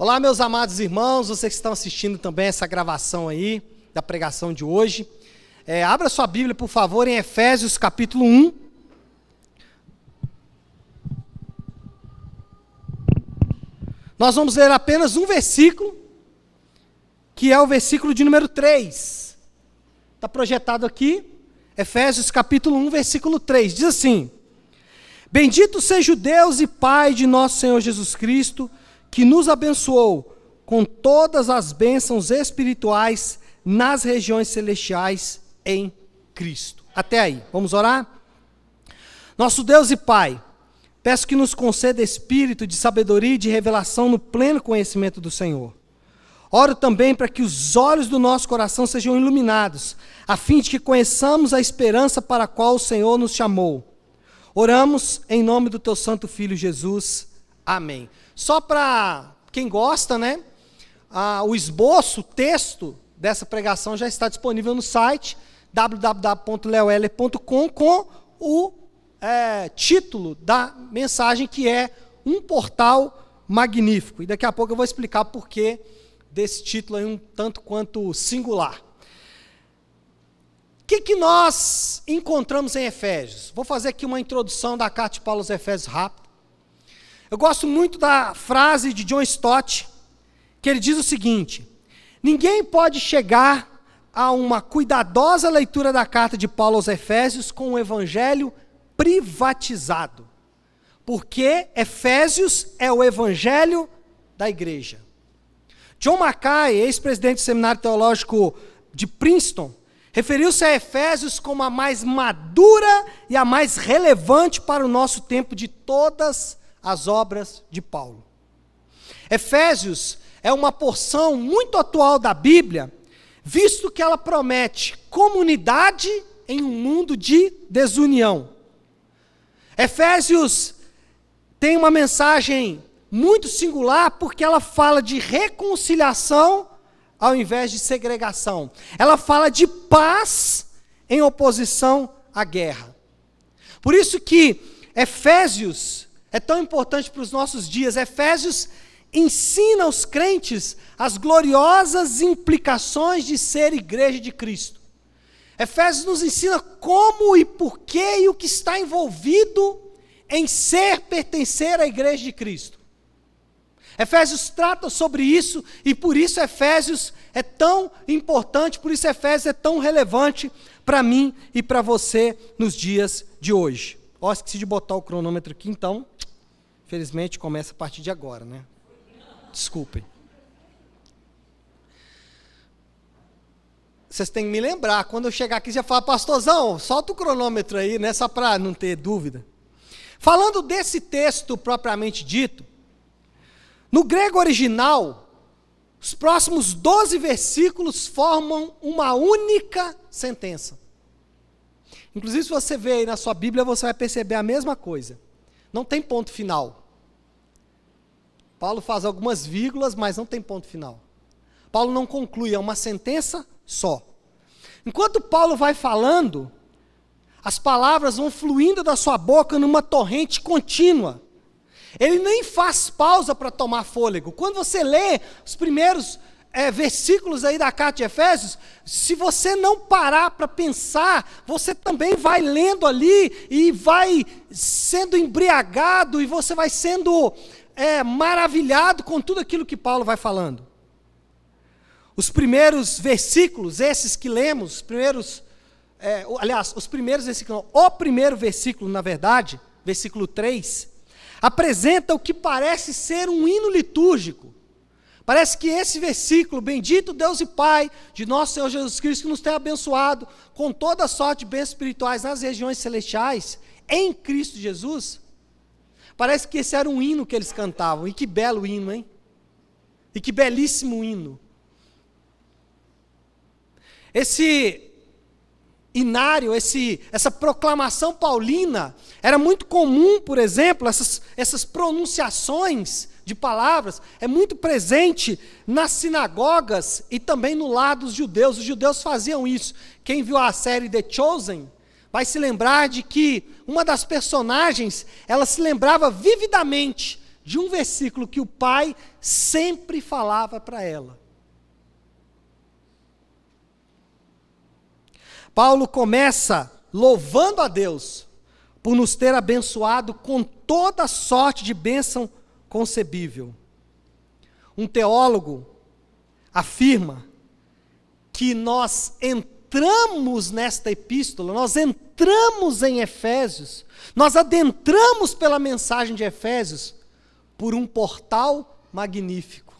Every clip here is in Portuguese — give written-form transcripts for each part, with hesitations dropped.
Olá, meus amados irmãos, vocês que estão assistindo também essa gravação aí, da pregação de hoje. Abra sua Bíblia, por favor, em Efésios capítulo 1. Nós vamos ler apenas um versículo, que é o versículo de número 3. Está projetado aqui, Efésios capítulo 1, versículo 3. Diz assim: Bendito seja o Deus e Pai de nosso Senhor Jesus Cristo, que nos abençoou com todas as bênçãos espirituais nas regiões celestiais em Cristo. Até aí, vamos orar? Nosso Deus e Pai, peço que nos conceda espírito de sabedoria e de revelação no pleno conhecimento do Senhor. Oro também para que os olhos do nosso coração sejam iluminados, a fim de que conheçamos a esperança para a qual o Senhor nos chamou. Oramos em nome do teu santo Filho Jesus. Amém. Só para quem gosta, né? O esboço, o texto dessa pregação já está disponível no site www.leoeller.com com o título da mensagem, que é Um Portal Magnífico. E daqui a pouco eu vou explicar por que desse título aí um tanto quanto singular. O que nós encontramos em Efésios? Vou fazer aqui uma introdução da carta de Paulo aos Efésios rápido. Eu gosto muito da frase de John Stott, que ele diz o seguinte: ninguém pode chegar a uma cuidadosa leitura da carta de Paulo aos Efésios com o evangelho privatizado, porque Efésios é o evangelho da igreja. John Mackay, ex-presidente do Seminário Teológico de Princeton, referiu-se a Efésios como a mais madura e a mais relevante para o nosso tempo de todas as obras de Paulo. Efésios é uma porção muito atual da Bíblia, visto que ela promete comunidade em um mundo de desunião. Efésios tem uma mensagem muito singular porque ela fala de reconciliação ao invés de segregação. Ela fala de paz em oposição à guerra. Por isso que Efésios é tão importante para os nossos dias. Efésios ensina aos crentes as gloriosas implicações de ser igreja de Cristo. Efésios nos ensina como e porquê e o que está envolvido em pertencer à igreja de Cristo. Efésios trata sobre isso e por isso Efésios é tão importante, por isso Efésios é tão relevante para mim e para você nos dias de hoje. Esqueci de botar o cronômetro aqui, então, infelizmente começa a partir de agora, né? Desculpem. Vocês têm que me lembrar, quando eu chegar aqui, já fala, pastorzão, solta o cronômetro aí, né? Só para não ter dúvida. Falando desse texto propriamente dito, no grego original, os próximos 12 versículos formam uma única sentença. Inclusive, se você ver aí na sua Bíblia, você vai perceber a mesma coisa. Não tem ponto final. Paulo faz algumas vírgulas, mas não tem ponto final. Paulo não conclui, é uma sentença só. Enquanto Paulo vai falando, as palavras vão fluindo da sua boca numa torrente contínua. Ele nem faz pausa para tomar fôlego. Quando você lê os primeiros versículos aí da carta de Efésios, se você não parar para pensar, você também vai lendo ali e vai sendo embriagado e você vai sendo maravilhado com tudo aquilo que Paulo vai falando. Os primeiros versículos, esses que lemos, o primeiro versículo, na verdade, versículo 3, apresenta o que parece ser um hino litúrgico. Parece que esse versículo, bendito Deus e Pai de nosso Senhor Jesus Cristo, que nos tem abençoado com toda sorte de bênçãos espirituais nas regiões celestiais, em Cristo Jesus, parece que esse era um hino que eles cantavam. E que belo hino, hein? E que belíssimo hino. Esse inário, essa proclamação paulina, era muito comum, por exemplo, essas pronunciações de palavras, é muito presente nas sinagogas e também no lado dos judeus. Os judeus faziam isso. Quem viu a série The Chosen vai se lembrar de que uma das personagens, ela se lembrava vividamente de um versículo que o pai sempre falava para ela. Paulo começa louvando a Deus por nos ter abençoado com toda sorte de bênção concebível. Um teólogo afirma que nós entramos nesta epístola, nós entramos em Efésios, nós adentramos pela mensagem de Efésios por um portal magnífico.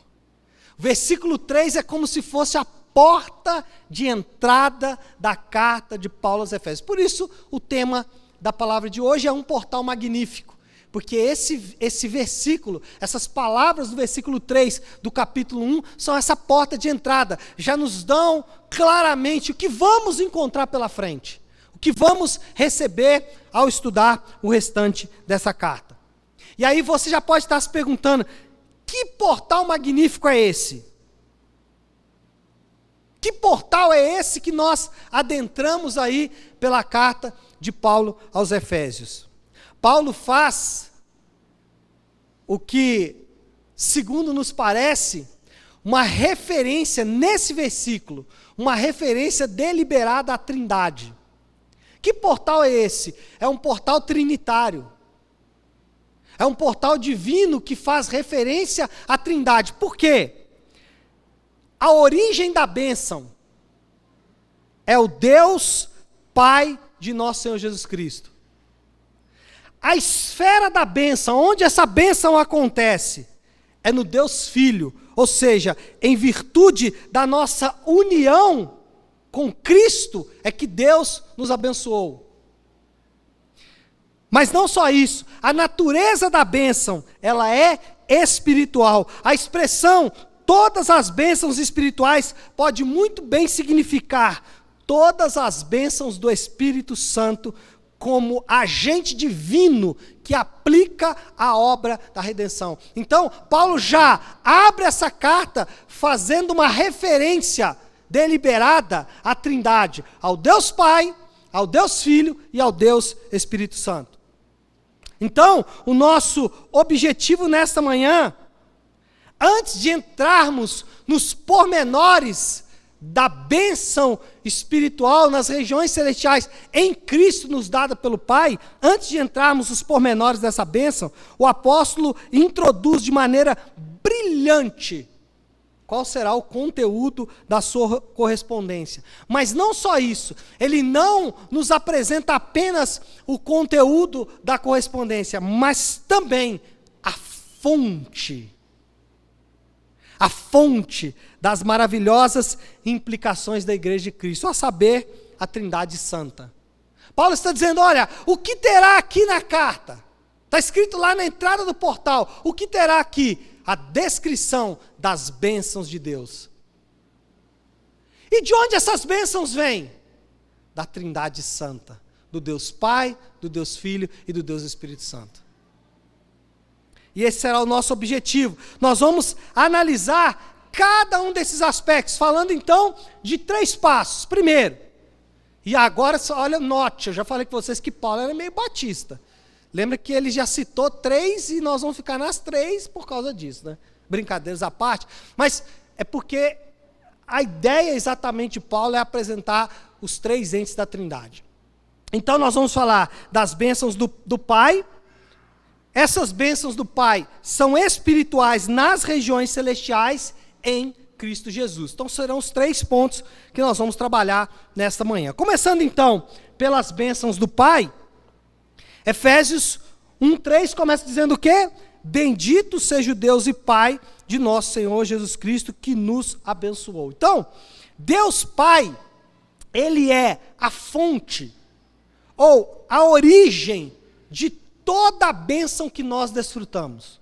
O versículo 3 é como se fosse a porta de entrada da carta de Paulo aos Efésios. Por isso, o tema da palavra de hoje é um portal magnífico, porque esse versículo, essas palavras do versículo 3 do capítulo 1, são essa porta de entrada, já nos dão claramente o que vamos encontrar pela frente, o que vamos receber ao estudar o restante dessa carta. E aí você já pode estar se perguntando, que portal magnífico é esse? Que portal é esse que nós adentramos aí pela carta de Paulo aos Efésios? Paulo faz o que, segundo nos parece, uma referência nesse versículo, uma referência deliberada à Trindade. Que portal é esse? É um portal trinitário. É um portal divino que faz referência à Trindade. Por quê? A origem da bênção é o Deus Pai de nosso Senhor Jesus Cristo. A esfera da bênção, onde essa bênção acontece, é no Deus Filho, ou seja, em virtude da nossa união com Cristo, é que Deus nos abençoou. Mas não só isso, a natureza da bênção, ela é espiritual. A expressão todas as bênçãos espirituais pode muito bem significar todas as bênçãos do Espírito Santo como agente divino que aplica a obra da redenção. Então, Paulo já abre essa carta fazendo uma referência deliberada à Trindade, ao Deus Pai, ao Deus Filho e ao Deus Espírito Santo. Então, o nosso objetivo nesta manhã, antes de entrarmos nos pormenores da bênção espiritual nas regiões celestiais em Cristo nos dada pelo Pai, antes de entrarmos nos pormenores dessa bênção, o apóstolo introduz de maneira brilhante qual será o conteúdo da sua correspondência. Mas não só isso, ele não nos apresenta apenas o conteúdo da correspondência, mas também a fonte das maravilhosas implicações da Igreja de Cristo, a saber, a Trindade Santa. Paulo está dizendo, olha, o que terá aqui na carta? Está escrito lá na entrada do portal, o que terá aqui? A descrição das bênçãos de Deus. E de onde essas bênçãos vêm? Da Trindade Santa, do Deus Pai, do Deus Filho e do Deus Espírito Santo. E esse será o nosso objetivo. Nós vamos analisar cada um desses aspectos, falando então de 3 passos. Primeiro, e agora, olha, note, eu já falei com vocês que Paulo era meio batista. Lembra que ele já citou 3 e nós vamos ficar nas 3 por causa disso, né? Brincadeiras à parte. Mas é porque a ideia exatamente de Paulo é apresentar os 3 entes da Trindade. Então nós vamos falar das bênçãos do Pai. Essas bênçãos do Pai são espirituais nas regiões celestiais em Cristo Jesus. Então serão os 3 pontos que nós vamos trabalhar nesta manhã. Começando então pelas bênçãos do Pai, Efésios 1:3 começa dizendo o quê? Bendito seja o Deus e Pai de nosso Senhor Jesus Cristo, que nos abençoou. Então, Deus Pai, Ele é a fonte, ou a origem de toda a bênção que nós desfrutamos.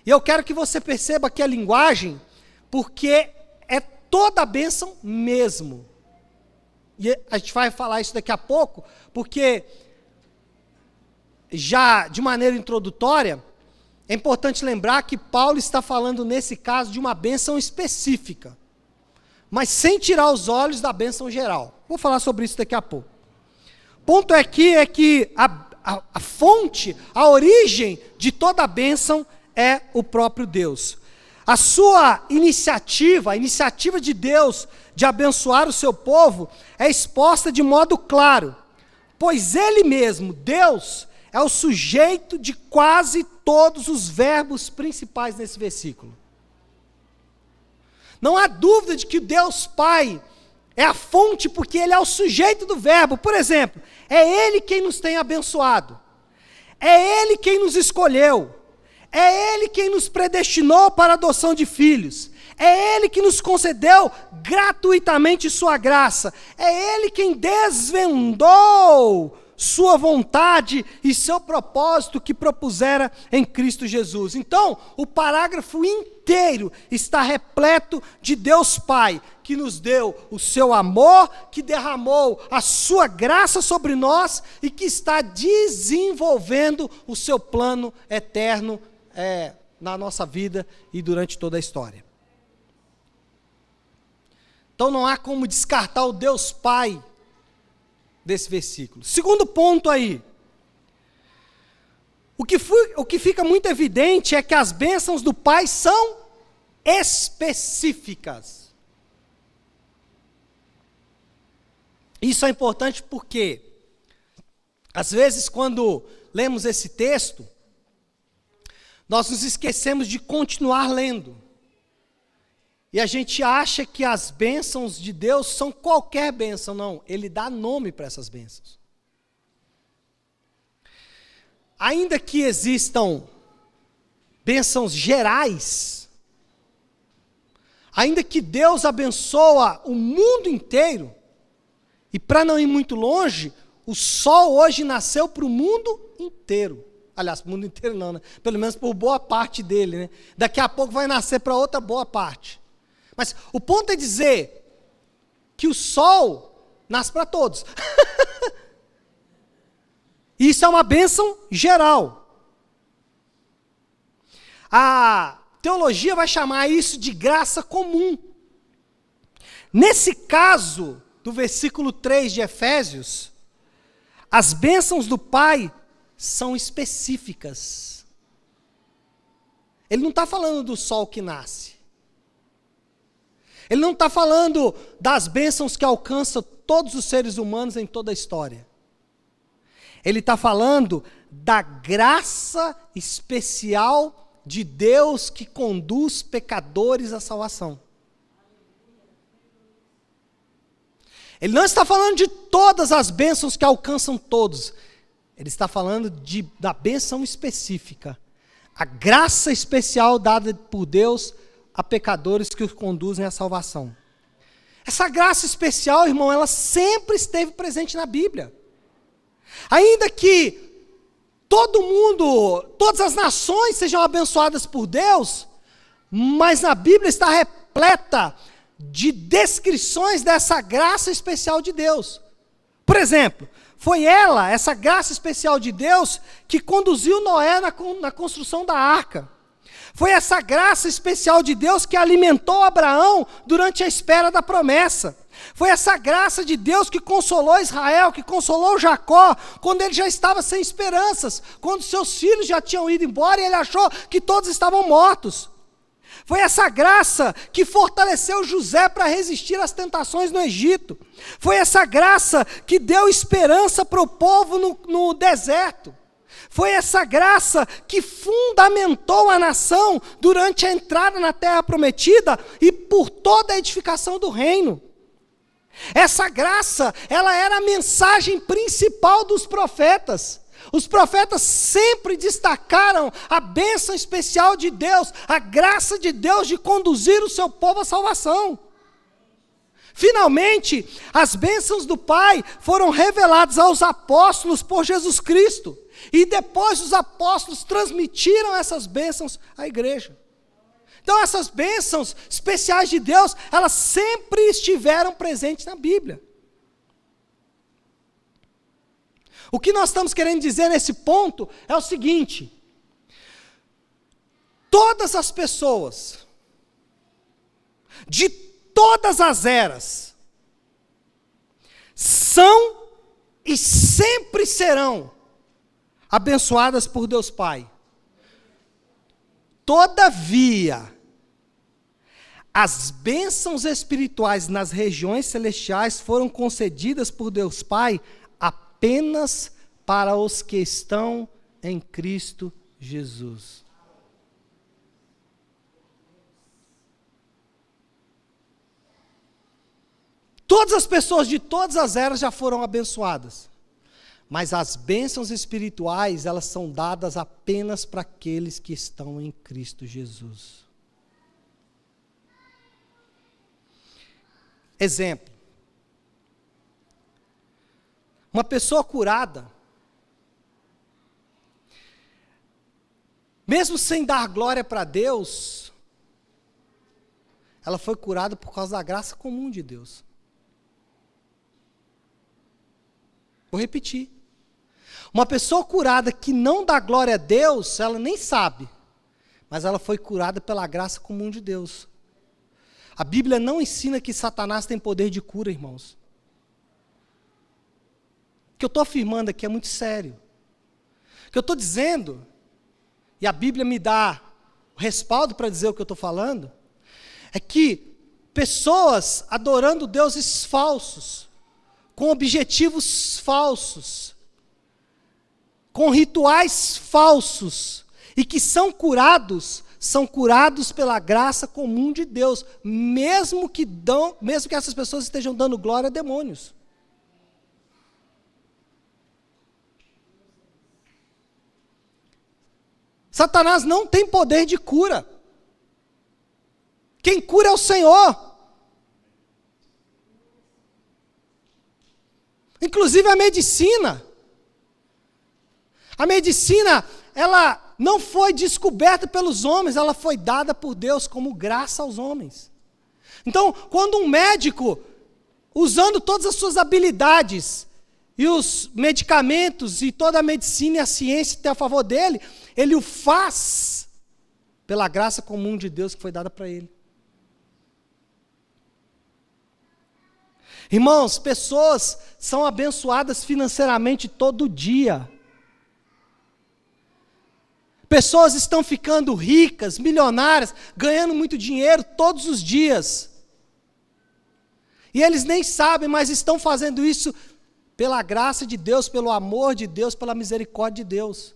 E eu quero que você perceba aqui a linguagem, porque é toda a bênção mesmo. E a gente vai falar isso daqui a pouco, porque já de maneira introdutória, é importante lembrar que Paulo está falando nesse caso de uma bênção específica, mas sem tirar os olhos da bênção geral. Vou falar sobre isso daqui a pouco. O ponto aqui é que a fonte, a origem de toda a bênção é o próprio Deus. A sua iniciativa, a iniciativa de Deus de abençoar o seu povo, é exposta de modo claro, pois Ele mesmo, Deus, é o sujeito de quase todos os verbos principais nesse versículo. Não há dúvida de que Deus Pai é a fonte, porque Ele é o sujeito do verbo. Por exemplo, é Ele quem nos tem abençoado, é Ele quem nos escolheu, é Ele quem nos predestinou para a adoção de filhos, é Ele que nos concedeu gratuitamente sua graça, é Ele quem desvendou sua vontade e seu propósito que propusera em Cristo Jesus. Então, o parágrafo inteiro está repleto de Deus Pai, que nos deu o seu amor, que derramou a sua graça sobre nós e que está desenvolvendo o seu plano eterno na nossa vida e durante toda a história. Então não há como descartar o Deus Pai desse versículo. Segundo ponto aí, o que fica muito evidente é que as bênçãos do Pai são específicas. Isso é importante porque, às vezes, quando lemos esse texto, nós nos esquecemos de continuar lendo. E a gente acha que as bênçãos de Deus são qualquer bênção. Não, Ele dá nome para essas bênçãos. Ainda que existam bênçãos gerais, ainda que Deus abençoa o mundo inteiro, e para não ir muito longe, o sol hoje nasceu para o mundo inteiro. Aliás, o mundo inteiro não, né? Pelo menos por boa parte dele, né? Daqui a pouco vai nascer para outra boa parte. Mas o ponto é dizer que o sol nasce para todos. Isso é uma bênção geral. A teologia vai chamar isso de graça comum. Nesse caso, do versículo 3 de Efésios, as bênçãos do Pai são específicas. Ele não está falando do sol que nasce. Ele não está falando das bênçãos que alcançam todos os seres humanos em toda a história. Ele está falando da graça especial de Deus que conduz pecadores à salvação. Ele não está falando de todas as bênçãos que alcançam todos. Ele está falando da bênção específica. A graça especial dada por Deus a pecadores que os conduzem à salvação. Essa graça especial, irmão, ela sempre esteve presente na Bíblia. Ainda que todo mundo, todas as nações sejam abençoadas por Deus, mas na Bíblia está repleta de descrições dessa graça especial de Deus. Por exemplo, foi essa graça especial de Deus, que conduziu Noé na construção da arca. Foi essa graça especial de Deus que alimentou Abraão durante a espera da promessa. Foi essa graça de Deus que consolou Israel, que consolou Jacó, quando ele já estava sem esperanças, quando seus filhos já tinham ido embora e ele achou que todos estavam mortos. Foi essa graça que fortaleceu José para resistir às tentações no Egito. Foi essa graça que deu esperança para o povo no deserto. Foi essa graça que fundamentou a nação durante a entrada na terra prometida e por toda a edificação do reino. Essa graça, ela era a mensagem principal dos profetas. Os profetas sempre destacaram a bênção especial de Deus, a graça de Deus de conduzir o seu povo à salvação. Finalmente, as bênçãos do Pai foram reveladas aos apóstolos por Jesus Cristo. E depois os apóstolos transmitiram essas bênçãos à igreja. Então essas bênçãos especiais de Deus, elas sempre estiveram presentes na Bíblia. O que nós estamos querendo dizer nesse ponto é o seguinte: todas as pessoas, de todas as eras, são e sempre serão abençoadas por Deus Pai. Todavia, as bênçãos espirituais nas regiões celestiais foram concedidas por Deus Pai apenas para os que estão em Cristo Jesus. Todas as pessoas de todas as eras já foram abençoadas. Mas as bênçãos espirituais, elas são dadas apenas para aqueles que estão em Cristo Jesus. Exemplo. Uma pessoa curada, mesmo sem dar glória para Deus, ela foi curada por causa da graça comum de Deus. Vou repetir. Uma pessoa curada que não dá glória a Deus, ela nem sabe, mas ela foi curada pela graça comum de Deus. A Bíblia não ensina que Satanás tem poder de cura, irmãos. O que eu estou afirmando aqui é muito sério. O que eu estou dizendo, e a Bíblia me dá o respaldo para dizer o que eu estou falando, é que pessoas adorando deuses falsos, com objetivos falsos, com rituais falsos, e que são curados pela graça comum de Deus, mesmo que essas pessoas estejam dando glória a demônios. Satanás não tem poder de cura. Quem cura é o Senhor. Inclusive a medicina. A medicina, ela não foi descoberta pelos homens, ela foi dada por Deus como graça aos homens. Então, quando um médico, usando todas as suas habilidades, e os medicamentos, e toda a medicina e a ciência que tem a favor dele, ele o faz pela graça comum de Deus que foi dada para ele. Irmãos, pessoas são abençoadas financeiramente todo dia. Pessoas estão ficando ricas, milionárias, ganhando muito dinheiro todos os dias. E eles nem sabem, mas estão fazendo isso pela graça de Deus, pelo amor de Deus, pela misericórdia de Deus.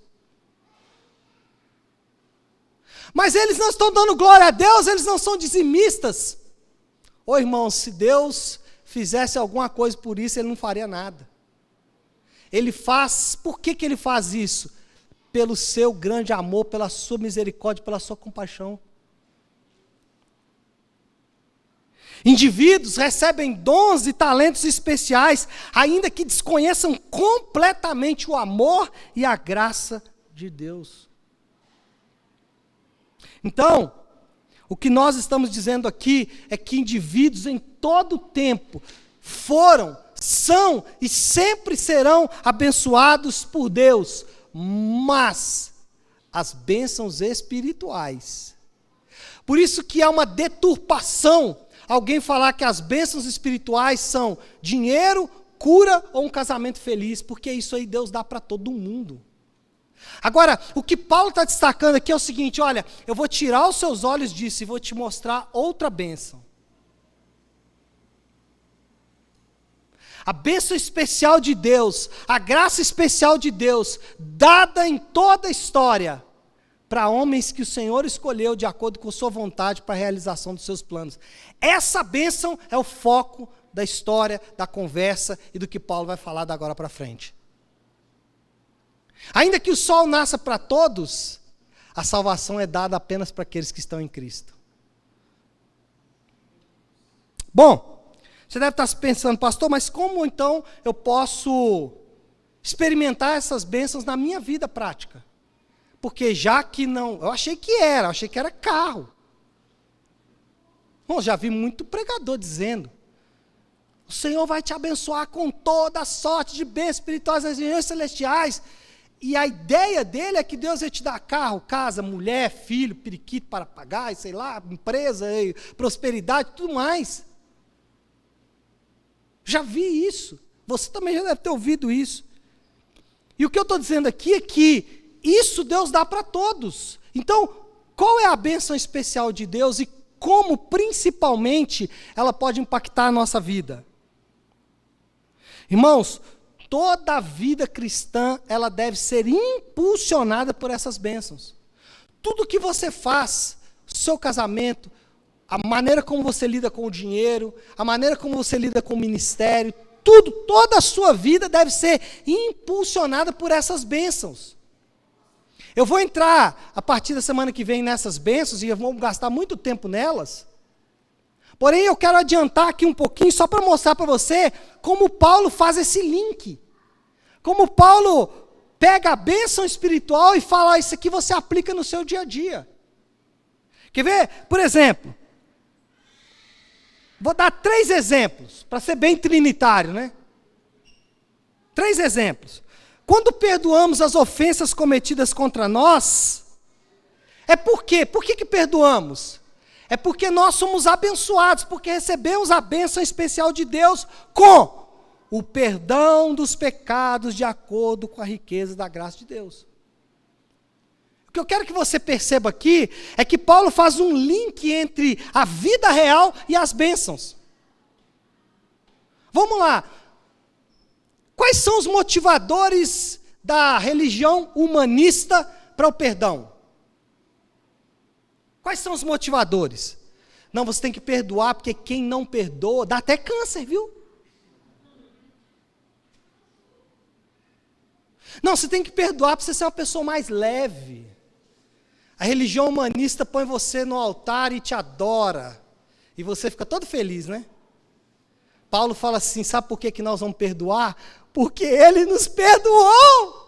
Mas eles não estão dando glória a Deus, eles não são dizimistas. Ô irmãos, se Deus fizesse alguma coisa por isso, ele não faria nada. Ele faz, por que ele faz isso? Pelo seu grande amor, pela sua misericórdia, pela sua compaixão. Indivíduos recebem dons e talentos especiais, ainda que desconheçam completamente o amor e a graça de Deus. Então, o que nós estamos dizendo aqui é que indivíduos em todo o tempo foram, são e sempre serão abençoados por Deus, mas as bênçãos espirituais. Por isso que há uma deturpação alguém falar que as bênçãos espirituais são dinheiro, cura ou um casamento feliz, porque isso aí Deus dá para todo mundo. Agora, o que Paulo está destacando aqui é o seguinte, olha, eu vou tirar os seus olhos disso e vou te mostrar outra bênção. A bênção especial de Deus, a graça especial de Deus, dada em toda a história, para homens que o Senhor escolheu de acordo com sua vontade para a realização dos seus planos. Essa bênção é o foco da história, da conversa e do que Paulo vai falar da agora para frente. Ainda que o sol nasça para todos, a salvação é dada apenas para aqueles que estão em Cristo. Bom, você deve estar pensando, pastor, mas como então eu posso experimentar essas bênçãos na minha vida prática? Porque já que não, eu achei que era carro. Bom, já vi muito pregador dizendo, o Senhor vai te abençoar com toda a sorte de bênçãos espirituais nas regiões celestiais. E a ideia dele é que Deus vai te dar carro, casa, mulher, filho, periquito para pagar, sei lá, empresa, prosperidade, tudo mais. Já vi isso. Você também já deve ter ouvido isso. E o que eu estou dizendo aqui é que isso Deus dá para todos. Então, qual é a bênção especial de Deus e como, principalmente, ela pode impactar a nossa vida. Irmãos, toda a vida cristã, ela deve ser impulsionada por essas bênçãos. Tudo que você faz, seu casamento, a maneira como você lida com o dinheiro, a maneira como você lida com o ministério, tudo, toda a sua vida deve ser impulsionada por essas bênçãos. Eu vou entrar, a partir da semana que vem, nessas bênçãos, e eu vou gastar muito tempo nelas. Porém, eu quero adiantar aqui um pouquinho, só para mostrar para você como Paulo faz esse link. Como Paulo pega a bênção espiritual e fala, isso aqui você aplica no seu dia a dia. Quer ver? Por exemplo, vou dar 3 exemplos, para ser bem trinitário, né? 3 exemplos. Quando perdoamos as ofensas cometidas contra nós, é por quê? Por que perdoamos? É porque nós somos abençoados, porque recebemos a bênção especial de Deus com o perdão dos pecados de acordo com a riqueza da graça de Deus. O que eu quero que você perceba aqui é que Paulo faz um link entre a vida real e as bênçãos. Vamos lá. Quais são os motivadores da religião humanista para o perdão? Quais são os motivadores? Não, você tem que perdoar, porque quem não perdoa, dá até câncer, viu? Não, você tem que perdoar para você ser uma pessoa mais leve. A religião humanista põe você no altar e te adora. E você fica todo feliz, né? Paulo fala assim, sabe por que nós vamos perdoar? Porque Ele nos perdoou.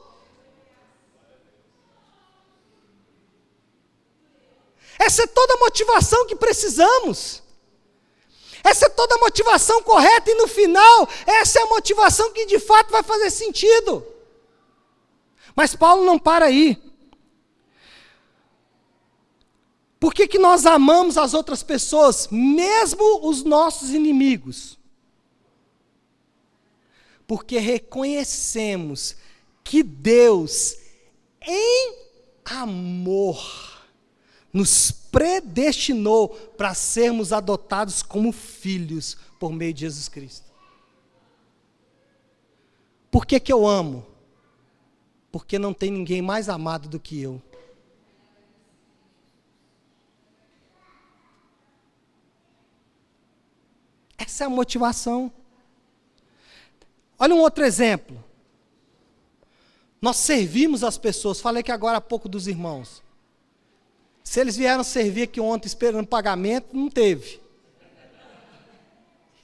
Essa é toda a motivação que precisamos. Essa é toda a motivação correta e no final, essa é a motivação que de fato vai fazer sentido. Mas Paulo não para aí. Por que nós amamos as outras pessoas, mesmo os nossos inimigos? Porque reconhecemos que Deus, em amor, nos predestinou para sermos adotados como filhos por meio de Jesus Cristo. Por que eu amo? Porque não tem ninguém mais amado do que eu. Essa é a motivação. Olha um outro exemplo. Nós servimos as pessoas. Falei que agora há pouco dos irmãos. Se eles vieram servir aqui ontem esperando pagamento, não teve.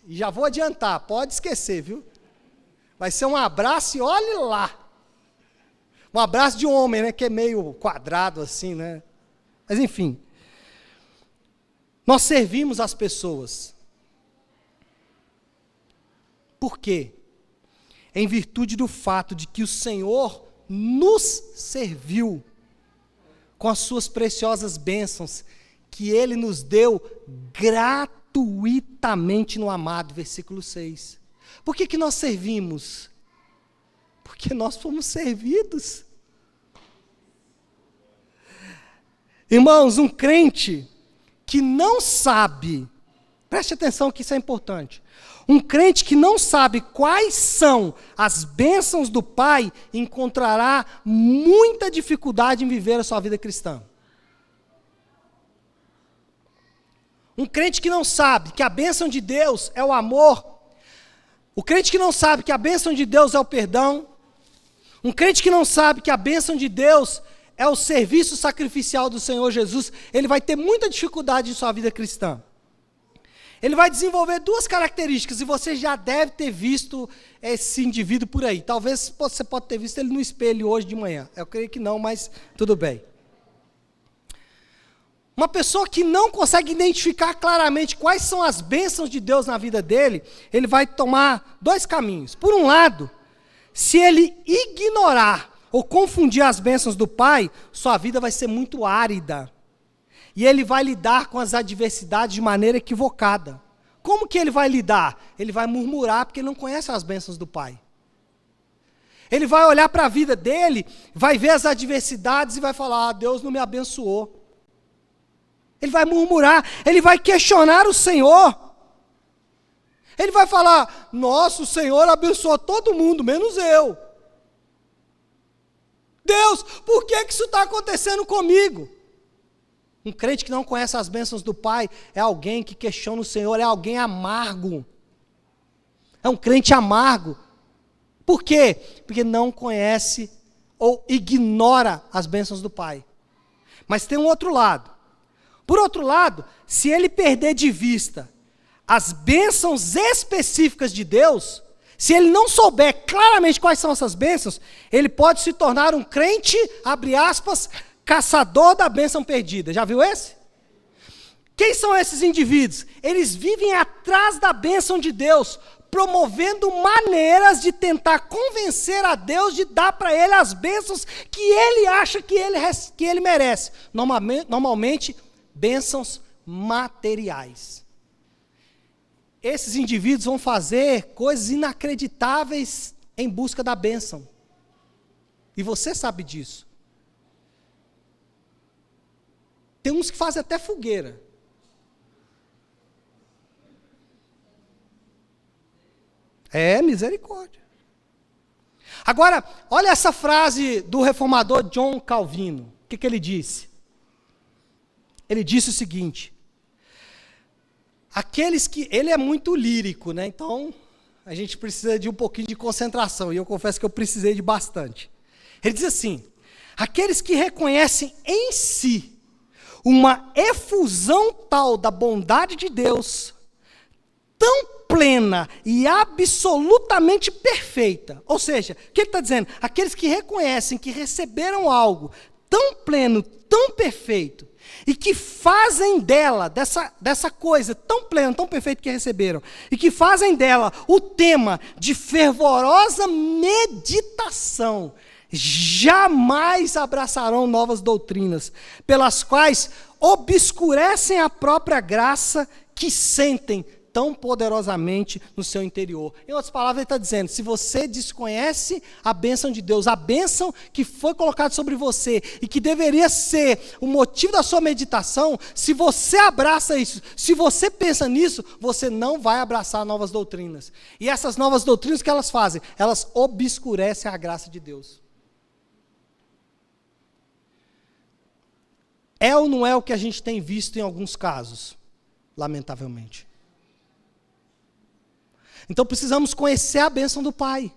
E já vou adiantar, pode esquecer, viu? Vai ser um abraço e olhe lá. Um abraço de um homem, né? Que é meio quadrado assim, né? Mas enfim. Nós servimos as pessoas. Por quê? Em virtude do fato de que o Senhor nos serviu com as suas preciosas bênçãos, que Ele nos deu gratuitamente no amado, versículo 6. Por que nós servimos? Porque nós fomos servidos. Irmãos, um crente que não sabe, preste atenção que isso é importante, um crente que não sabe quais são as bênçãos do Pai, encontrará muita dificuldade em viver a sua vida cristã. Um crente que não sabe que a bênção de Deus é o amor, o crente que não sabe que a bênção de Deus é o perdão, um crente que não sabe que a bênção de Deus é o serviço sacrificial do Senhor Jesus, ele vai ter muita dificuldade em sua vida cristã. Ele vai desenvolver 2 características, e você já deve ter visto esse indivíduo por aí. Talvez você pode ter visto ele no espelho hoje de manhã. Eu creio que não, mas tudo bem. Uma pessoa que não consegue identificar claramente quais são as bênçãos de Deus na vida dele, ele vai tomar 2 caminhos. Por um lado, se ele ignorar ou confundir as bênçãos do Pai, sua vida vai ser muito árida. E ele vai lidar com as adversidades de maneira equivocada. Como que ele vai lidar? Ele vai murmurar porque ele não conhece as bênçãos do Pai. Ele vai olhar para a vida dele, vai ver as adversidades e vai falar, Deus não me abençoou. Ele vai murmurar, ele vai questionar o Senhor. Ele vai falar: nossa, o Senhor abençoa todo mundo, menos eu. Deus, por que isso está acontecendo comigo? Um crente que não conhece as bênçãos do Pai é alguém que questiona o Senhor, é alguém amargo. É um crente amargo. Por quê? Porque não conhece ou ignora as bênçãos do Pai. Mas tem um outro lado. Por outro lado, se ele perder de vista as bênçãos específicas de Deus, se ele não souber claramente quais são essas bênçãos, ele pode se tornar um crente, abre aspas, caçador da bênção perdida. Já viu esse? Quem são esses indivíduos? Eles vivem atrás da bênção de Deus, promovendo maneiras de tentar convencer a Deus de dar para ele as bênçãos que ele acha que ele merece. Normalmente, bênçãos materiais. Esses indivíduos vão fazer coisas inacreditáveis em busca da bênção. E você sabe disso. Tem uns que fazem até fogueira. É, misericórdia. Agora, olha essa frase do reformador John Calvino. O que ele disse? Ele disse o seguinte: aqueles que... Ele é muito lírico, né? Então, a gente precisa de um pouquinho de concentração, e eu confesso que eu precisei de bastante. Ele diz assim: aqueles que reconhecem em si uma efusão tal da bondade de Deus, tão plena e absolutamente perfeita. Ou seja, o que ele está dizendo? Aqueles que reconhecem que receberam algo tão pleno, tão perfeito, e que fazem dela, dessa coisa tão plena, tão perfeita que receberam, e que fazem dela o tema de fervorosa meditação, jamais abraçarão novas doutrinas, pelas quais obscurecem a própria graça que sentem tão poderosamente no seu interior. Em outras palavras, ele está dizendo: se você desconhece a bênção de Deus, a bênção que foi colocada sobre você e que deveria ser o motivo da sua meditação, se você abraça isso, se você pensa nisso, você não vai abraçar novas doutrinas. E essas novas doutrinas, o que elas fazem? Elas obscurecem a graça de Deus. É ou não é o que a gente tem visto em alguns casos? Lamentavelmente. Então precisamos conhecer a bênção do Pai.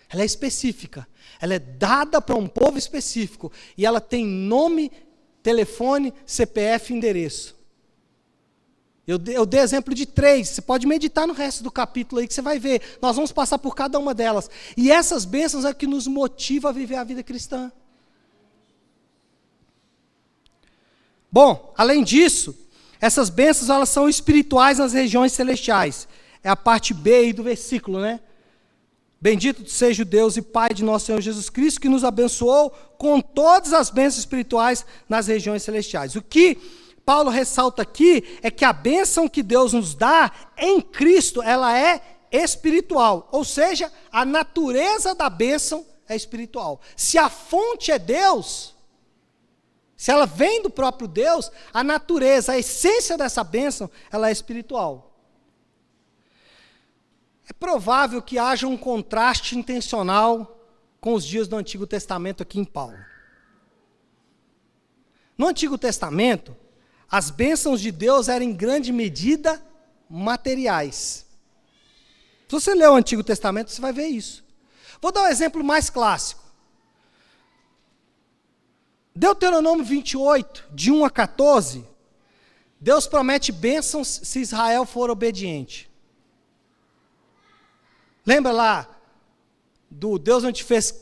Ela é específica. Ela é dada para um povo específico. E ela tem nome, telefone, CPF e endereço. Eu dei exemplo de 3. Você pode meditar no resto do capítulo aí que você vai ver. Nós vamos passar por cada uma delas. E essas bênçãos é que nos motivam a viver a vida cristã. Bom, além disso, essas bênçãos elas são espirituais nas regiões celestiais. É a parte B aí do versículo, né? Bendito seja o Deus e Pai de nosso Senhor Jesus Cristo, que nos abençoou com todas as bênçãos espirituais nas regiões celestiais. O que Paulo ressalta aqui é que a bênção que Deus nos dá em Cristo, ela é espiritual. Ou seja, a natureza da bênção é espiritual. Se a fonte é Deus, se ela vem do próprio Deus, a natureza, a essência dessa bênção, ela é espiritual. É provável que haja um contraste intencional com os dias do Antigo Testamento aqui em Paulo. No Antigo Testamento, as bênçãos de Deus eram em grande medida materiais. Se você ler o Antigo Testamento, você vai ver isso. Vou dar um exemplo mais clássico. Deuteronômio 28, de 1 a 14, Deus promete bênçãos se Israel for obediente. Lembra lá do Deus não te fez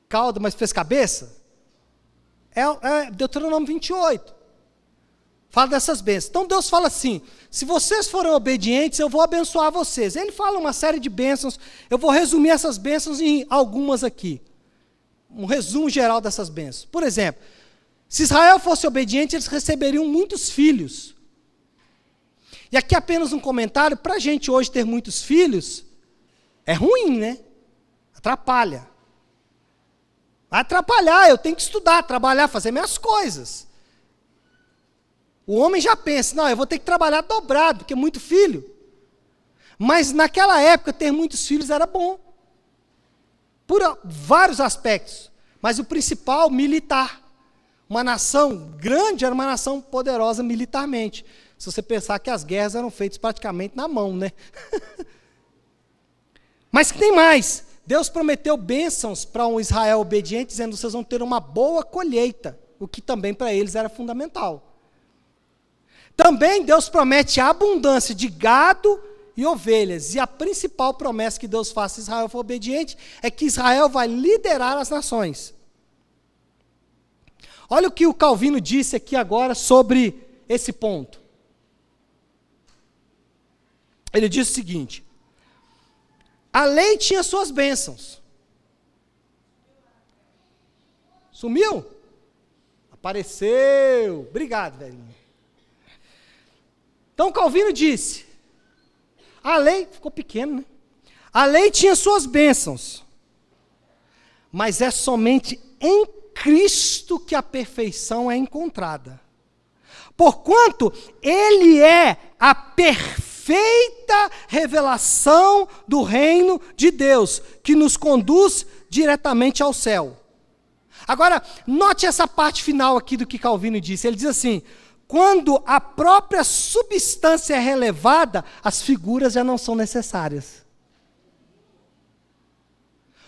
cauda, mas fez cabeça? É Deuteronômio 28. Fala dessas bênçãos. Então Deus fala assim: se vocês forem obedientes, eu vou abençoar vocês. Ele fala uma série de bênçãos. Eu vou resumir essas bênçãos em algumas aqui. Um resumo geral dessas bênçãos. Por exemplo, se Israel fosse obediente, eles receberiam muitos filhos. E aqui apenas um comentário: para a gente hoje ter muitos filhos, é ruim, né? Atrapalha. Vai atrapalhar, eu tenho que estudar, trabalhar, fazer minhas coisas. O homem já pensa, não, eu vou ter que trabalhar dobrado, porque é muito filho. Mas naquela época, ter muitos filhos era bom. Por vários aspectos. Mas o principal, militar. Uma nação grande era uma nação poderosa militarmente. Se você pensar que as guerras eram feitas praticamente na mão, né? Mas que tem mais. Deus prometeu bênçãos para um Israel obediente, dizendo, vocês vão ter uma boa colheita. O que também para eles era fundamental. Também Deus promete a abundância de gado e ovelhas. E a principal promessa que Deus faz se Israel for obediente é que Israel vai liderar as nações. Olha o que o Calvino disse aqui agora sobre esse ponto. Ele diz o seguinte: a lei tinha suas bênçãos. Sumiu? Apareceu. Obrigado, velhinho. Então Calvino disse, a lei, ficou pequeno, né? A lei tinha suas bênçãos, mas é somente em Cristo que a perfeição é encontrada. Porquanto Ele é a perfeita revelação do reino de Deus, que nos conduz diretamente ao céu. Agora, note essa parte final aqui do que Calvino disse. Ele diz assim, quando a própria substância é relevada, as figuras já não são necessárias.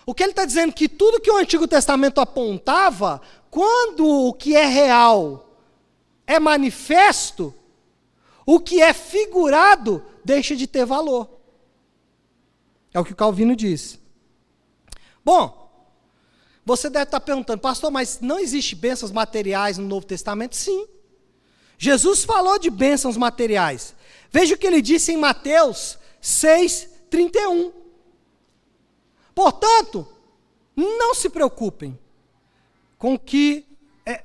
O que ele está dizendo é que tudo que o Antigo Testamento apontava, quando o que é real é manifesto, o que é figurado deixa de ter valor. É o que o Calvino diz. Bom, você deve estar perguntando, pastor, mas não existe bênçãos materiais no Novo Testamento? Sim. Jesus falou de bênçãos materiais. Veja o que ele disse em Mateus 6:31. Portanto, não se preocupem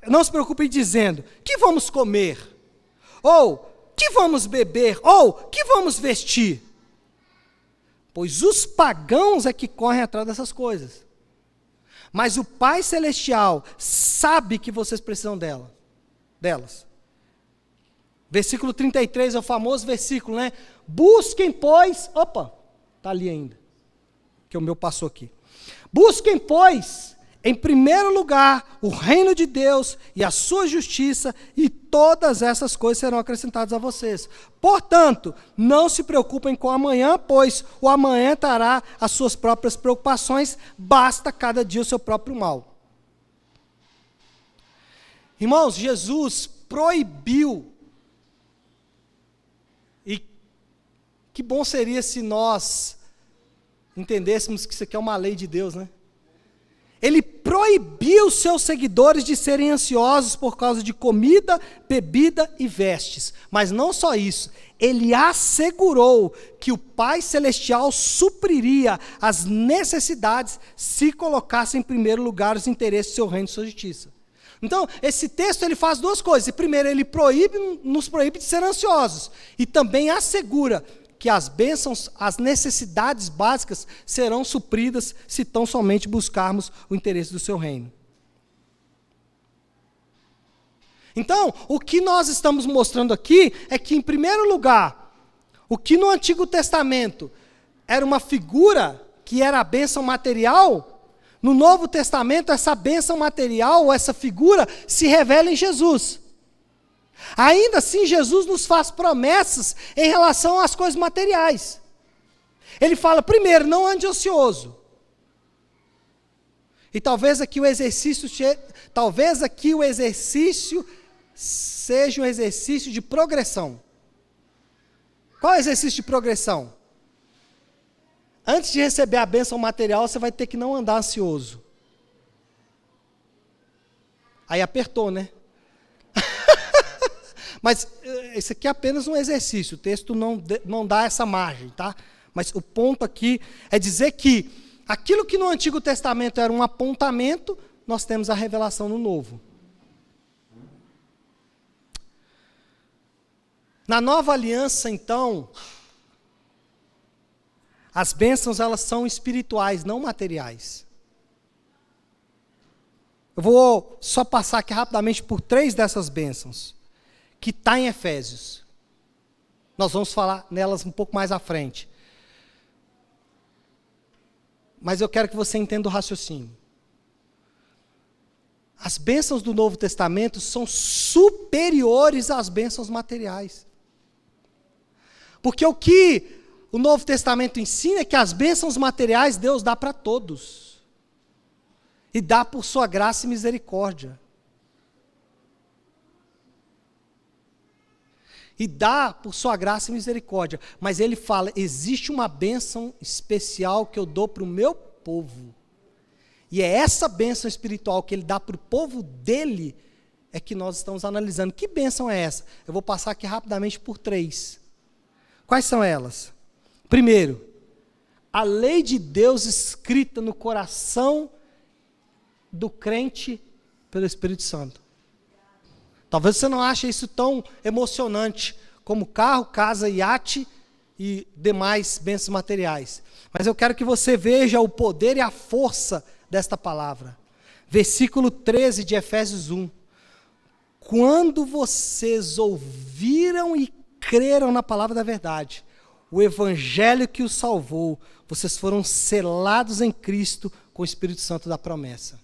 não se preocupem dizendo, que vamos comer? Ou, que vamos beber? Ou, que vamos vestir? Pois os pagãos é que correm atrás dessas coisas. Mas o Pai Celestial sabe que vocês precisam delas. Versículo 33 é o famoso versículo, né? Busquem, pois... Opa, está ali ainda. Que o meu passou aqui. Busquem, pois, em primeiro lugar, o reino de Deus e a sua justiça, e todas essas coisas serão acrescentadas a vocês. Portanto, não se preocupem com o amanhã, pois o amanhã trará as suas próprias preocupações, basta cada dia o seu próprio mal. Irmãos, Jesus proibiu. E que bom seria se nós entendêssemos que isso aqui é uma lei de Deus, né? Ele proibiu seus seguidores de serem ansiosos por causa de comida, bebida e vestes. Mas não só isso, ele assegurou que o Pai Celestial supriria as necessidades se colocasse em primeiro lugar os interesses do seu reino e sua justiça. Então, esse texto ele faz duas coisas. Primeiro, ele nos proíbe de ser ansiosos. E também assegura que as bênçãos, as necessidades básicas serão supridas se tão somente buscarmos o interesse do seu reino. Então, o que nós estamos mostrando aqui é que, em primeiro lugar, o que no Antigo Testamento era uma figura que era a bênção material, no Novo Testamento essa bênção material, essa figura, se revela em Jesus. Ainda assim, Jesus nos faz promessas em relação às coisas materiais. Ele fala, primeiro, não ande ansioso. E talvez aqui o exercício seja um exercício de progressão. Qual é o exercício de progressão? Antes de receber a bênção material, você vai ter que não andar ansioso. Aí apertou, né? Mas esse aqui é apenas um exercício, o texto não dá essa margem, tá? Mas o ponto aqui é dizer que aquilo que no Antigo Testamento era um apontamento, nós temos a revelação no Novo. Na Nova Aliança, então, as bênçãos elas são espirituais, não materiais. Eu vou só passar aqui rapidamente por 3 dessas bênçãos, que está em Efésios. Nós vamos falar nelas um pouco mais à frente. Mas eu quero que você entenda o raciocínio. As bênçãos do Novo Testamento são superiores às bênçãos materiais. Porque o que o Novo Testamento ensina é que as bênçãos materiais Deus dá para todos. E dá por sua graça e misericórdia. E dá por sua graça e misericórdia. Mas ele fala, existe uma bênção especial que eu dou para o meu povo. E é essa bênção espiritual que ele dá para o povo dele, é que nós estamos analisando. Que bênção é essa? Eu vou passar aqui rapidamente por 3. Quais são elas? Primeiro, a lei de Deus escrita no coração do crente pelo Espírito Santo. Talvez você não ache isso tão emocionante como carro, casa, iate e demais bênçãos materiais. Mas eu quero que você veja o poder e a força desta palavra. Versículo 13 de Efésios 1. Quando vocês ouviram e creram na palavra da verdade, o evangelho que os salvou, vocês foram selados em Cristo com o Espírito Santo da promessa.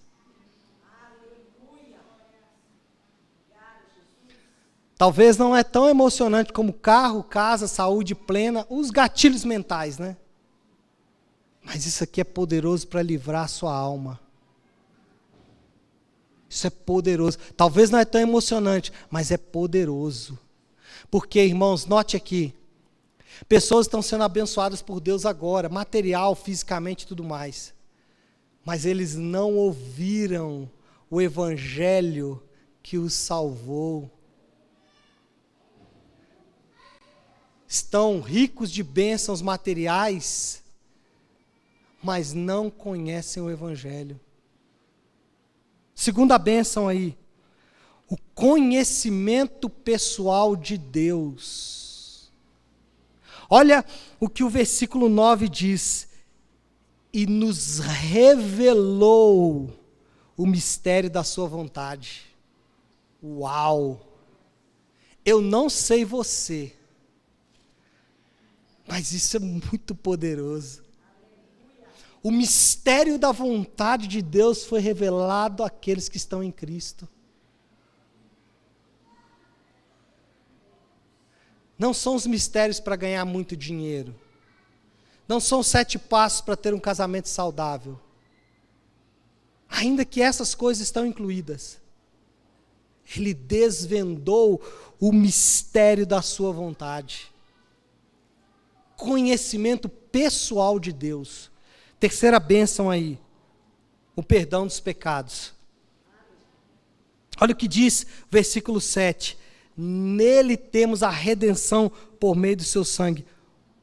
Talvez não é tão emocionante como carro, casa, saúde plena, os gatilhos mentais, né? Mas isso aqui é poderoso para livrar a sua alma. Isso é poderoso. Talvez não é tão emocionante, mas é poderoso. Porque, irmãos, note aqui, pessoas estão sendo abençoadas por Deus agora, material, fisicamente e tudo mais. Mas eles não ouviram o evangelho que os salvou. Estão ricos de bênçãos materiais, mas não conhecem o evangelho. Segunda bênção aí, o conhecimento pessoal de Deus. Olha o que o versículo 9 diz: e nos revelou o mistério da sua vontade. Uau! Eu não sei você, mas isso é muito poderoso. O mistério da vontade de Deus foi revelado àqueles que estão em Cristo. Não são os mistérios para ganhar muito dinheiro. Não são 7 passos para ter um casamento saudável. Ainda que essas coisas estão incluídas. Ele desvendou o mistério da sua vontade. Conhecimento pessoal de Deus. Terceira bênção aí, o perdão dos pecados. Olha o que diz versículo 7. Nele temos a redenção por meio do seu sangue,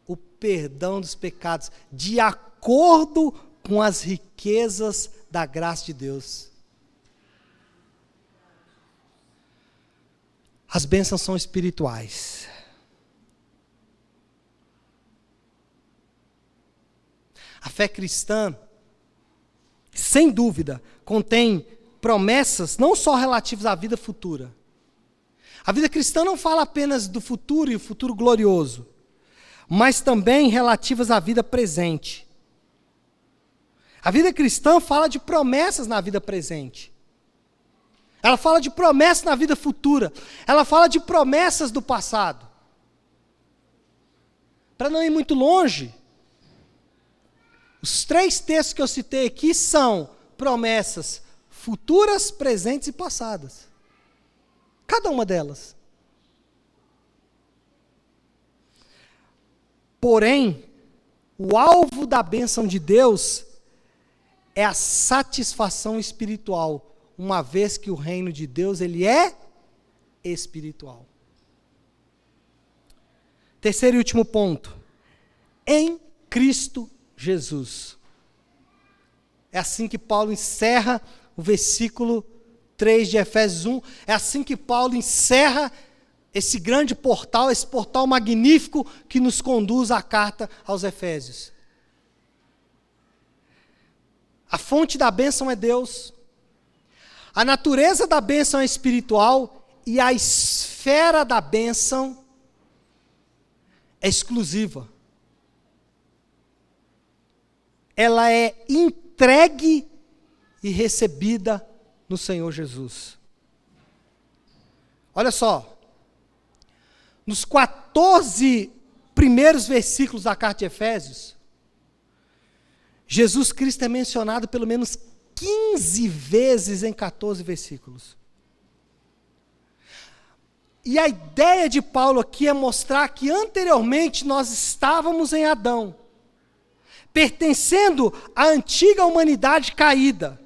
o perdão dos pecados, de acordo com as riquezas da graça de Deus. As bênçãos são espirituais. A fé cristã, sem dúvida, contém promessas não só relativas à vida futura. A vida cristã não fala apenas do futuro e o futuro glorioso, mas também relativas à vida presente. A vida cristã fala de promessas na vida presente. Ela fala de promessas na vida futura. Ela fala de promessas do passado. Para não ir muito longe, os 3 textos que eu citei aqui são promessas futuras, presentes e passadas. Cada uma delas. Porém, o alvo da bênção de Deus é a satisfação espiritual, uma vez que o reino de Deus ele é espiritual. Terceiro e último ponto. Em Cristo Jesus. É assim que Paulo encerra o versículo 3 de Efésios 1. É assim que Paulo encerra esse grande portal, esse portal magnífico que nos conduz à carta aos Efésios. A fonte da bênção é Deus. A natureza da bênção é espiritual e a esfera da bênção é exclusiva. Ela é entregue e recebida no Senhor Jesus. Olha só, nos 14 primeiros versículos da carta de Efésios, Jesus Cristo é mencionado pelo menos 15 vezes em 14 versículos. E a ideia de Paulo aqui é mostrar que anteriormente nós estávamos em Adão, pertencendo à antiga humanidade caída,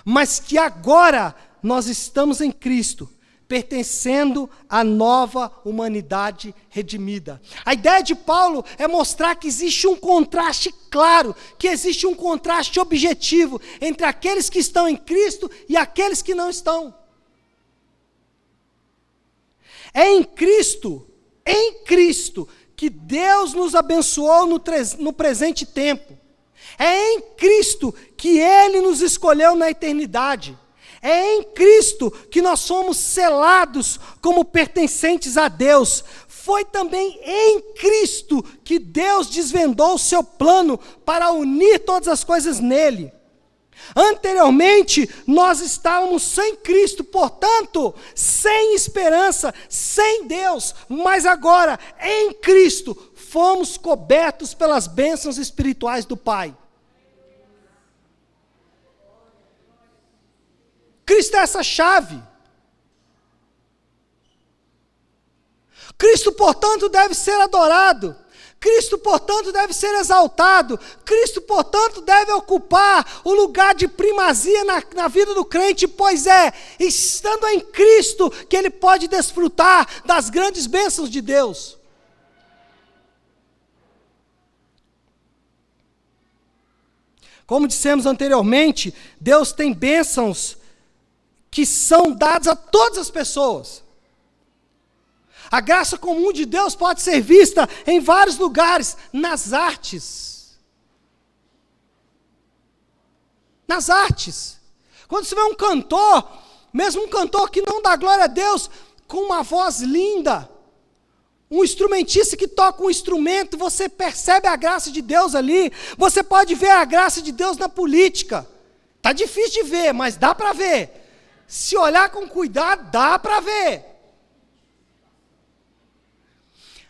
mas que agora nós estamos em Cristo, pertencendo à nova humanidade redimida. A ideia de Paulo é mostrar que existe um contraste claro, que existe um contraste objetivo entre aqueles que estão em Cristo e aqueles que não estão. É em Cristo, que Deus nos abençoou no presente tempo. É em Cristo que Ele nos escolheu na eternidade. É em Cristo que nós somos selados como pertencentes a Deus. Foi também em Cristo que Deus desvendou o seu plano para unir todas as coisas nele. Anteriormente, nós estávamos sem Cristo, portanto, sem esperança, sem Deus, mas agora, em Cristo, fomos cobertos pelas bênçãos espirituais do Pai. Cristo é essa chave. Cristo, portanto, deve ser adorado. Cristo, portanto, deve ser exaltado. Cristo, portanto, deve ocupar o lugar de primazia na vida do crente, pois é estando em Cristo que ele pode desfrutar das grandes bênçãos de Deus. Como dissemos anteriormente, Deus tem bênçãos que são dadas a todas as pessoas. A graça comum de Deus pode ser vista em vários lugares, nas artes. Nas artes. Quando você vê um cantor, mesmo um cantor que não dá glória a Deus, com uma voz linda, um instrumentista que toca um instrumento, você percebe a graça de Deus ali. Você pode ver a graça de Deus na política. Está difícil de ver, mas dá para ver. Se olhar com cuidado, dá para ver.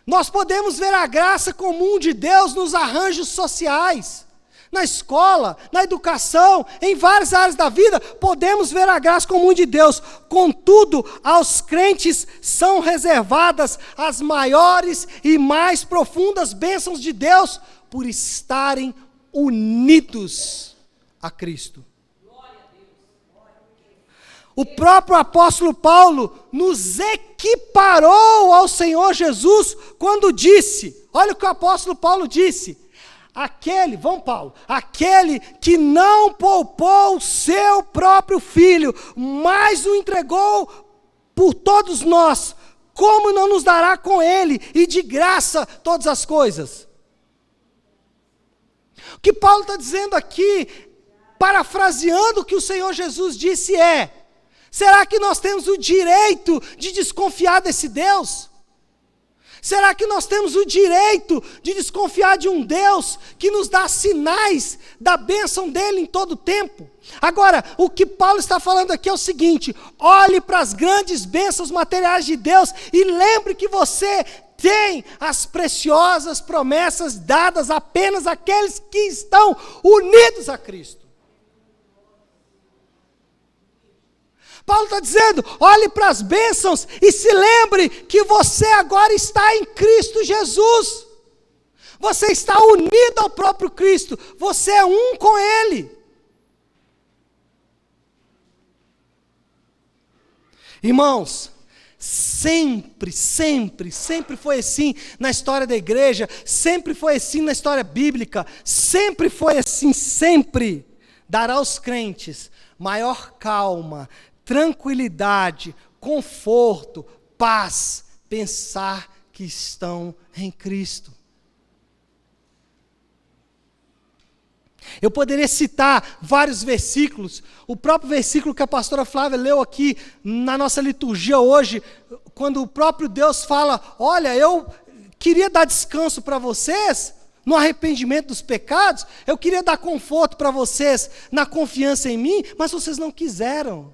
Nós podemos ver a graça comum de Deus nos arranjos sociais, na escola, na educação, em várias áreas da vida, podemos ver a graça comum de Deus. Contudo, aos crentes são reservadas as maiores e mais profundas bênçãos de Deus, por estarem unidos a Cristo. O próprio apóstolo Paulo nos equiparou ao Senhor Jesus quando disse, olha o que o apóstolo Paulo disse, aquele que não poupou o seu próprio filho, mas o entregou por todos nós, como não nos dará com ele e de graça todas as coisas? O que Paulo está dizendo aqui, parafraseando o que o Senhor Jesus disse será que nós temos o direito de desconfiar desse Deus? Será que nós temos o direito de desconfiar de um Deus que nos dá sinais da bênção dele em todo o tempo? Agora, o que Paulo está falando aqui é o seguinte: olhe para as grandes bênçãos materiais de Deus e lembre que você tem as preciosas promessas dadas apenas àqueles que estão unidos a Cristo. Paulo está dizendo, olhe para as bênçãos e se lembre que você agora está em Cristo Jesus. Você está unido ao próprio Cristo, você é um com Ele. Irmãos, sempre foi assim na história da igreja, sempre foi assim na história bíblica, sempre foi assim, sempre dará aos crentes maior calma, tranquilidade, conforto, paz, pensar que estão em Cristo. Eu poderia citar vários versículos, o próprio versículo que a pastora Flávia leu aqui na nossa liturgia hoje, quando o próprio Deus fala, olha, eu queria dar descanso para vocês, no arrependimento dos pecados, eu queria dar conforto para vocês, na confiança em mim, mas vocês não quiseram.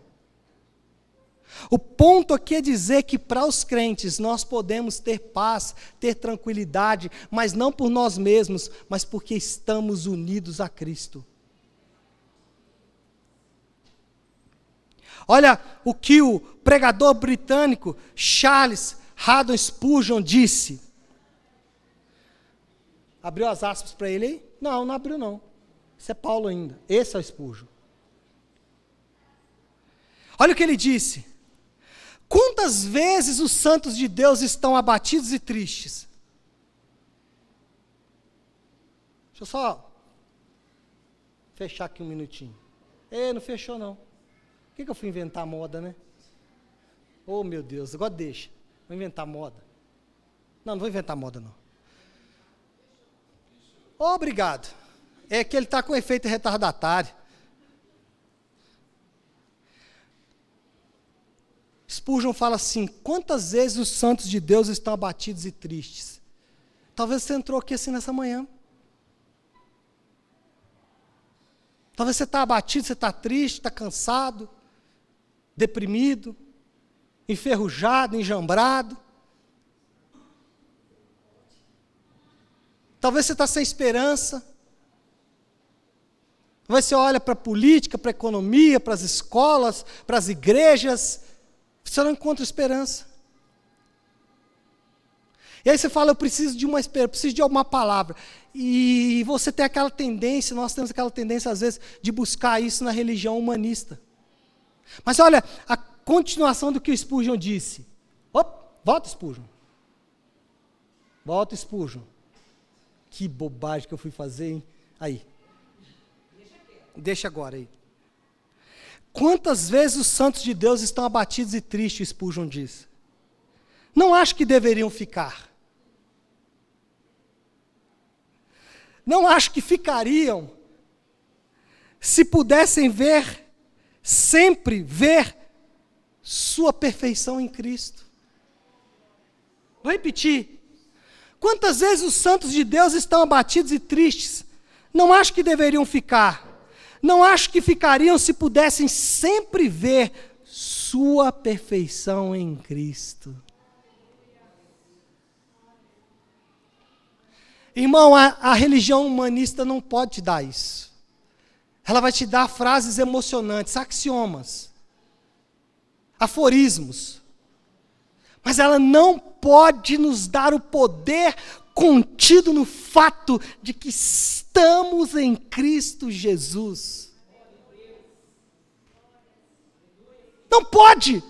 O ponto aqui é dizer que para os crentes nós podemos ter paz, ter tranquilidade, mas não por nós mesmos, mas porque estamos unidos a Cristo. Olha o que o pregador britânico Charles Haddon Spurgeon disse. Abriu as aspas para ele aí? Não, não abriu não. Isso é Paulo ainda. Esse é o Spurgeon. Olha o que ele disse. Quantas vezes os santos de Deus estão abatidos e tristes? Deixa eu só fechar aqui um minutinho. Não fechou não. Por que eu fui inventar moda, né? Oh, meu Deus, agora deixa. Vou inventar moda. Não vou inventar moda não. Obrigado. É que ele está com efeito retardatário. Spurgeon fala assim, quantas vezes os santos de Deus estão abatidos e tristes? Talvez você entrou aqui assim nessa manhã. Talvez você está abatido, você está triste, está cansado, deprimido, enferrujado, enjambrado. Talvez você está sem esperança. Talvez você olha para a política, para a economia, para as escolas, para as igrejas, você não encontra esperança. E aí você fala, eu preciso de uma esperança, preciso de alguma palavra. E você tem aquela tendência, nós temos aquela tendência às vezes de buscar isso na religião humanista. Mas olha, a continuação do que o Spurgeon disse. Volta Spurgeon. Volta Spurgeon. Que bobagem que eu fui fazer, hein? Aí. Deixa agora aí. Quantas vezes os santos de Deus estão abatidos e tristes, Spurgeon diz. Não acho que deveriam ficar. Não acho que ficariam se pudessem sempre ver sua perfeição em Cristo. Vou repetir. Quantas vezes os santos de Deus estão abatidos e tristes? Não acho que deveriam ficar. Não acho que ficariam se pudessem sempre ver sua perfeição em Cristo. Irmão, a religião humanista não pode te dar isso. Ela vai te dar frases emocionantes, axiomas, aforismos. Mas ela não pode nos dar o poder contido no fato de que estamos em Cristo Jesus. Não pode.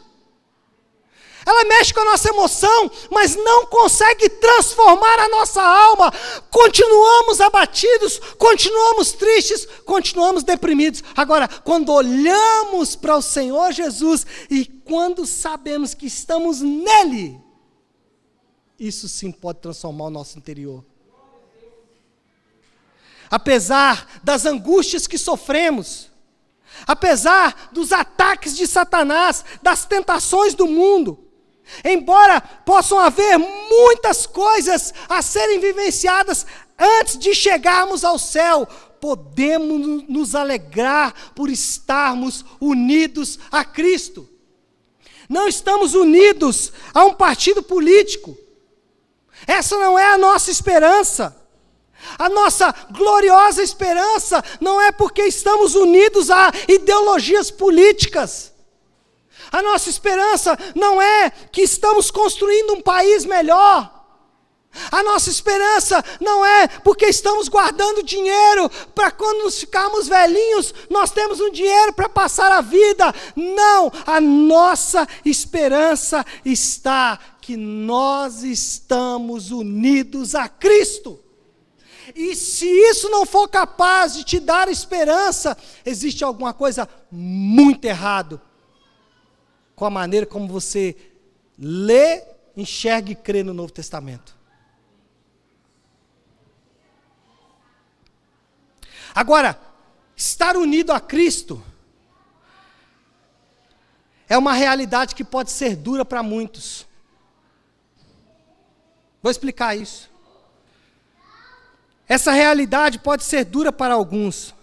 Ela mexe com a nossa emoção, mas não consegue transformar a nossa alma. Continuamos abatidos, continuamos tristes, continuamos deprimidos. Agora, quando olhamos para o Senhor Jesus e quando sabemos que estamos nele, isso sim pode transformar o nosso interior. Apesar das angústias que sofremos, apesar dos ataques de Satanás, das tentações do mundo, embora possam haver muitas coisas a serem vivenciadas antes de chegarmos ao céu, podemos nos alegrar por estarmos unidos a Cristo. Não estamos unidos a um partido político. Essa não é a nossa esperança. A nossa gloriosa esperança não é porque estamos unidos a ideologias políticas. A nossa esperança não é que estamos construindo um país melhor. A nossa esperança não é porque estamos guardando dinheiro para quando nos ficarmos velhinhos, nós temos um dinheiro para passar a vida. Não, a nossa esperança está que nós estamos unidos a Cristo. E se isso não for capaz de te dar esperança, existe alguma coisa muito errado com a maneira como você lê, enxerga e crê no Novo Testamento. Agora, estar unido a Cristo é uma realidade que pode ser dura para muitos. Vou explicar isso. Essa realidade pode ser dura para alguns.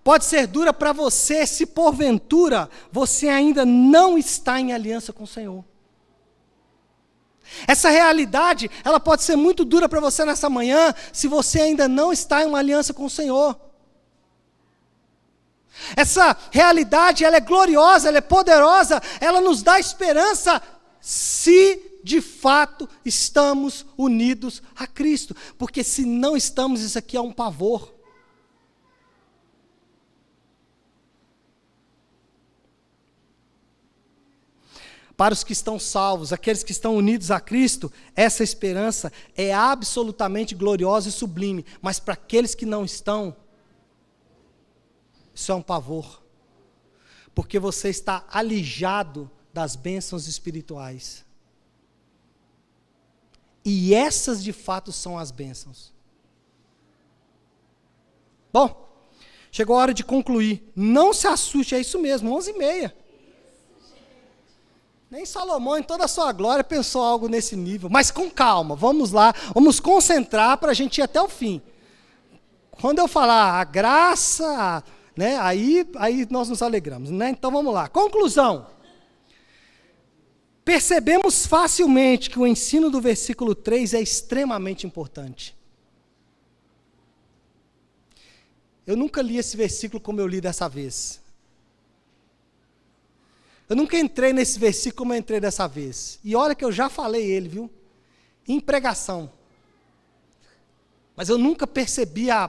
Pode ser dura para você se porventura você ainda não está em aliança com o Senhor. Essa realidade, ela pode ser muito dura para você nessa manhã, se você ainda não está em uma aliança com o Senhor. Essa realidade, ela é gloriosa, ela é poderosa, ela nos dá esperança, se de fato estamos unidos a Cristo. Porque se não estamos, isso aqui é um pavor. Para os que estão salvos, aqueles que estão unidos a Cristo, essa esperança é absolutamente gloriosa e sublime. Mas para aqueles que não estão, isso é um pavor. Porque você está alijado das bênçãos espirituais. E essas de fato são as bênçãos. Bom, chegou a hora de concluir. Não se assuste, é isso mesmo, 11h30. Nem Salomão, em toda a sua glória, pensou algo nesse nível. Mas com calma, vamos lá, vamos concentrar para a gente ir até o fim. Quando eu falar a graça, né, aí nós nos alegramos. Né? Então vamos lá. Conclusão. Percebemos facilmente que o ensino do versículo 3 é extremamente importante. Eu nunca li esse versículo como eu li dessa vez. Eu nunca entrei nesse versículo como eu entrei dessa vez. E olha que eu já falei ele, viu? Em pregação. Mas eu nunca percebi a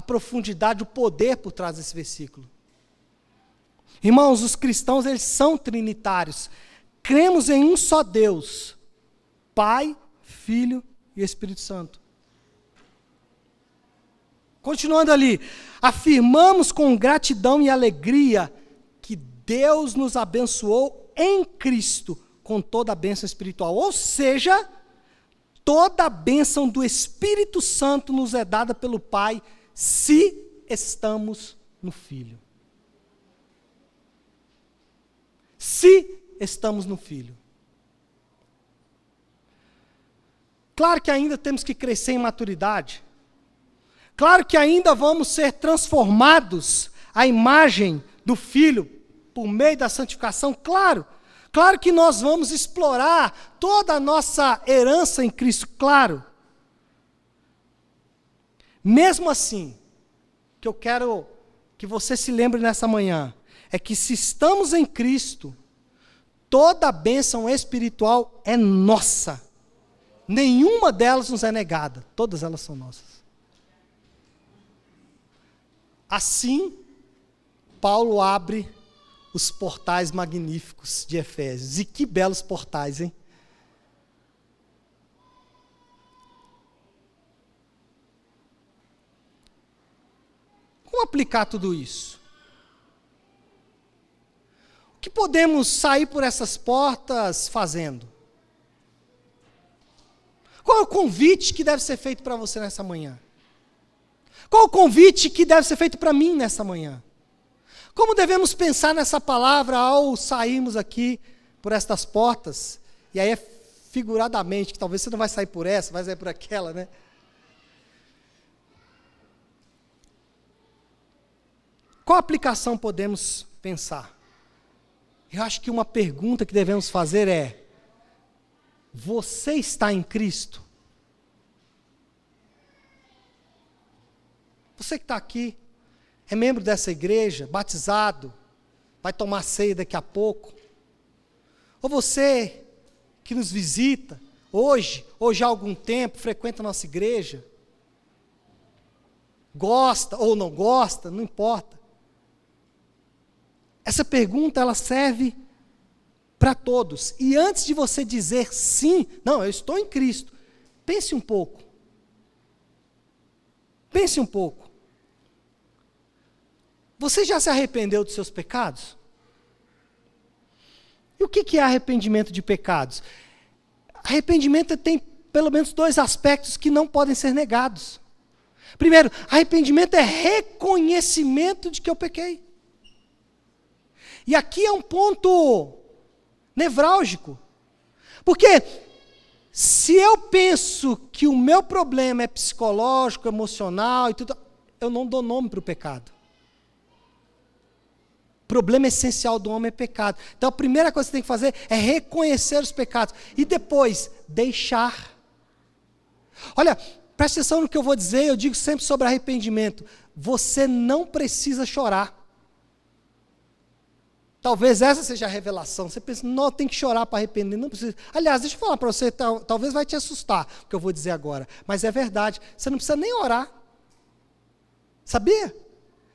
profundidade, o poder por trás desse versículo. Irmãos, os cristãos, eles são trinitários. Cremos em um só Deus, Pai, Filho e Espírito Santo. Continuando ali, afirmamos com gratidão e alegria que Deus nos abençoou em Cristo com toda a bênção espiritual. Ou seja, toda a bênção do Espírito Santo nos é dada pelo Pai, se estamos no Filho. Se estamos no Filho. Claro que ainda temos que crescer em maturidade. Claro que ainda vamos ser transformados à imagem do Filho por meio da santificação, claro. Claro que nós vamos explorar toda a nossa herança em Cristo, claro. Mesmo assim, o que eu quero que você se lembre nessa manhã, é que se estamos em Cristo, toda a bênção espiritual é nossa. Nenhuma delas nos é negada. Todas elas são nossas. Assim, Paulo abre os portais magníficos de Efésios. E que belos portais, hein? Como aplicar tudo isso? O que podemos sair por essas portas fazendo? Qual é o convite que deve ser feito para você nessa manhã? Qual é o convite que deve ser feito para mim nessa manhã? Como devemos pensar nessa palavra ao sairmos aqui por estas portas? E aí é figuradamente, que talvez você não vai sair por essa, vai sair por aquela, né? Qual aplicação podemos pensar? Eu acho que uma pergunta que devemos fazer é: você está em Cristo? Você que está aqui, é membro dessa igreja, batizado, vai tomar ceia daqui a pouco. Ou você que nos visita, hoje há algum tempo, frequenta a nossa igreja, gosta ou não gosta, não importa. Essa pergunta, ela serve para todos. E antes de você dizer sim, não, eu estou em Cristo, pense um pouco. Pense um pouco. Você já se arrependeu dos seus pecados? E o que é arrependimento de pecados? Arrependimento tem pelo menos 2 aspectos que não podem ser negados. Primeiro, arrependimento é reconhecimento de que eu pequei. E aqui é um ponto nevrálgico. Porque se eu penso que o meu problema é psicológico, emocional e tudo, eu não dou nome para o pecado. O problema essencial do homem é pecado. Então a primeira coisa que você tem que fazer é reconhecer os pecados. E depois, deixar. Olha, preste atenção no que eu vou dizer, eu digo sempre sobre arrependimento. Você não precisa chorar. Talvez essa seja a revelação. Você pensa, não, tem que chorar para arrepender. Não precisa. Aliás, deixa eu falar para você, talvez vai te assustar o que eu vou dizer agora. Mas é verdade, você não precisa nem orar. Sabia?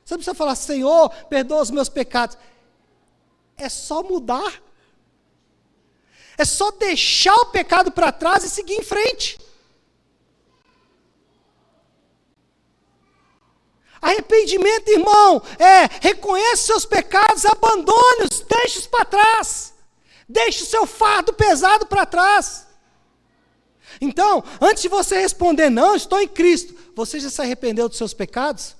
Você não precisa falar, Senhor, perdoa os meus pecados. É só mudar. É só deixar o pecado para trás e seguir em frente. Arrependimento, irmão, reconheça seus pecados, abandone-os, deixe-os para trás. Deixe o seu fardo pesado para trás. Então, antes de você responder, não, estou em Cristo, você já se arrependeu dos seus pecados?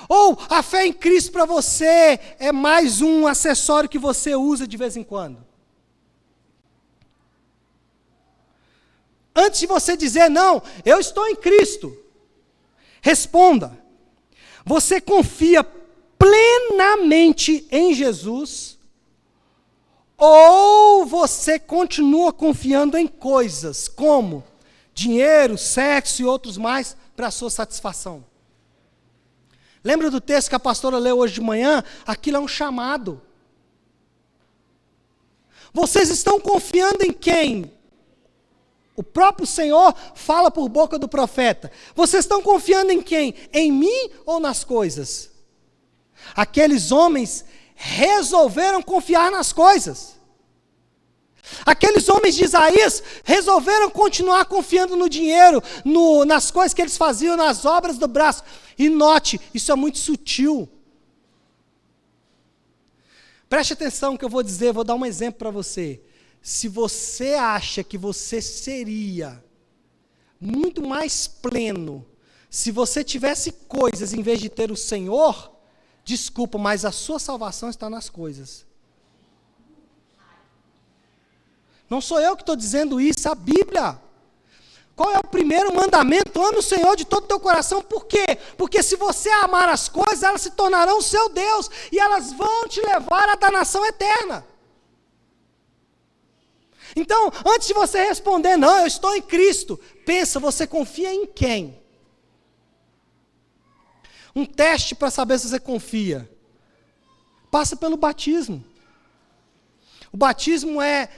Ou a fé em Cristo para você é mais um acessório que você usa de vez em quando? Antes de você dizer, não, eu estou em Cristo, responda. Você confia plenamente em Jesus ou você continua confiando em coisas como dinheiro, sexo e outros mais para a sua satisfação? Lembra do texto que a pastora leu hoje de manhã? Aquilo é um chamado. Vocês estão confiando em quem? O próprio Senhor fala por boca do profeta. Vocês estão confiando em quem? Em mim ou nas coisas? Aqueles homens resolveram confiar nas coisas. Aqueles homens de Isaías resolveram continuar confiando no dinheiro, nas coisas que eles faziam, nas obras do braço. E note, isso é muito sutil. Preste atenção no que eu vou dizer, vou dar um exemplo para você. Se você acha que você seria muito mais pleno se você tivesse coisas em vez de ter o Senhor, desculpa, mas a sua salvação está nas coisas. Não sou eu que estou dizendo isso, é a Bíblia. Qual é o primeiro mandamento? Ame o Senhor de todo o teu coração. Por quê? Porque se você amar as coisas, elas se tornarão o seu Deus e elas vão te levar à danação eterna. Então, antes de você responder, não, eu estou em Cristo, pensa, você confia em quem? Um teste para saber se você confia. Passa pelo batismo. O batismo é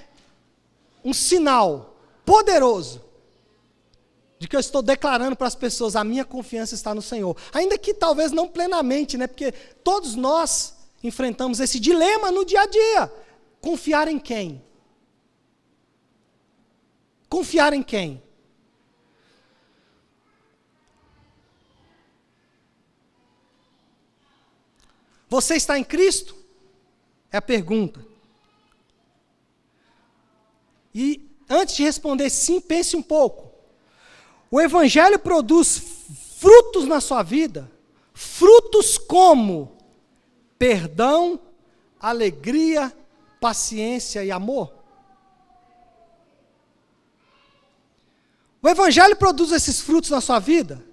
um sinal poderoso de que eu estou declarando para as pessoas, a minha confiança está no Senhor. Ainda que talvez não plenamente, né? Porque todos nós enfrentamos esse dilema no dia a dia. Confiar em quem? Confiar em quem? Você está em Cristo? É a pergunta. E antes de responder sim, pense um pouco. O Evangelho produz frutos na sua vida, frutos como perdão, alegria, paciência e amor. O Evangelho produz esses frutos na sua vida?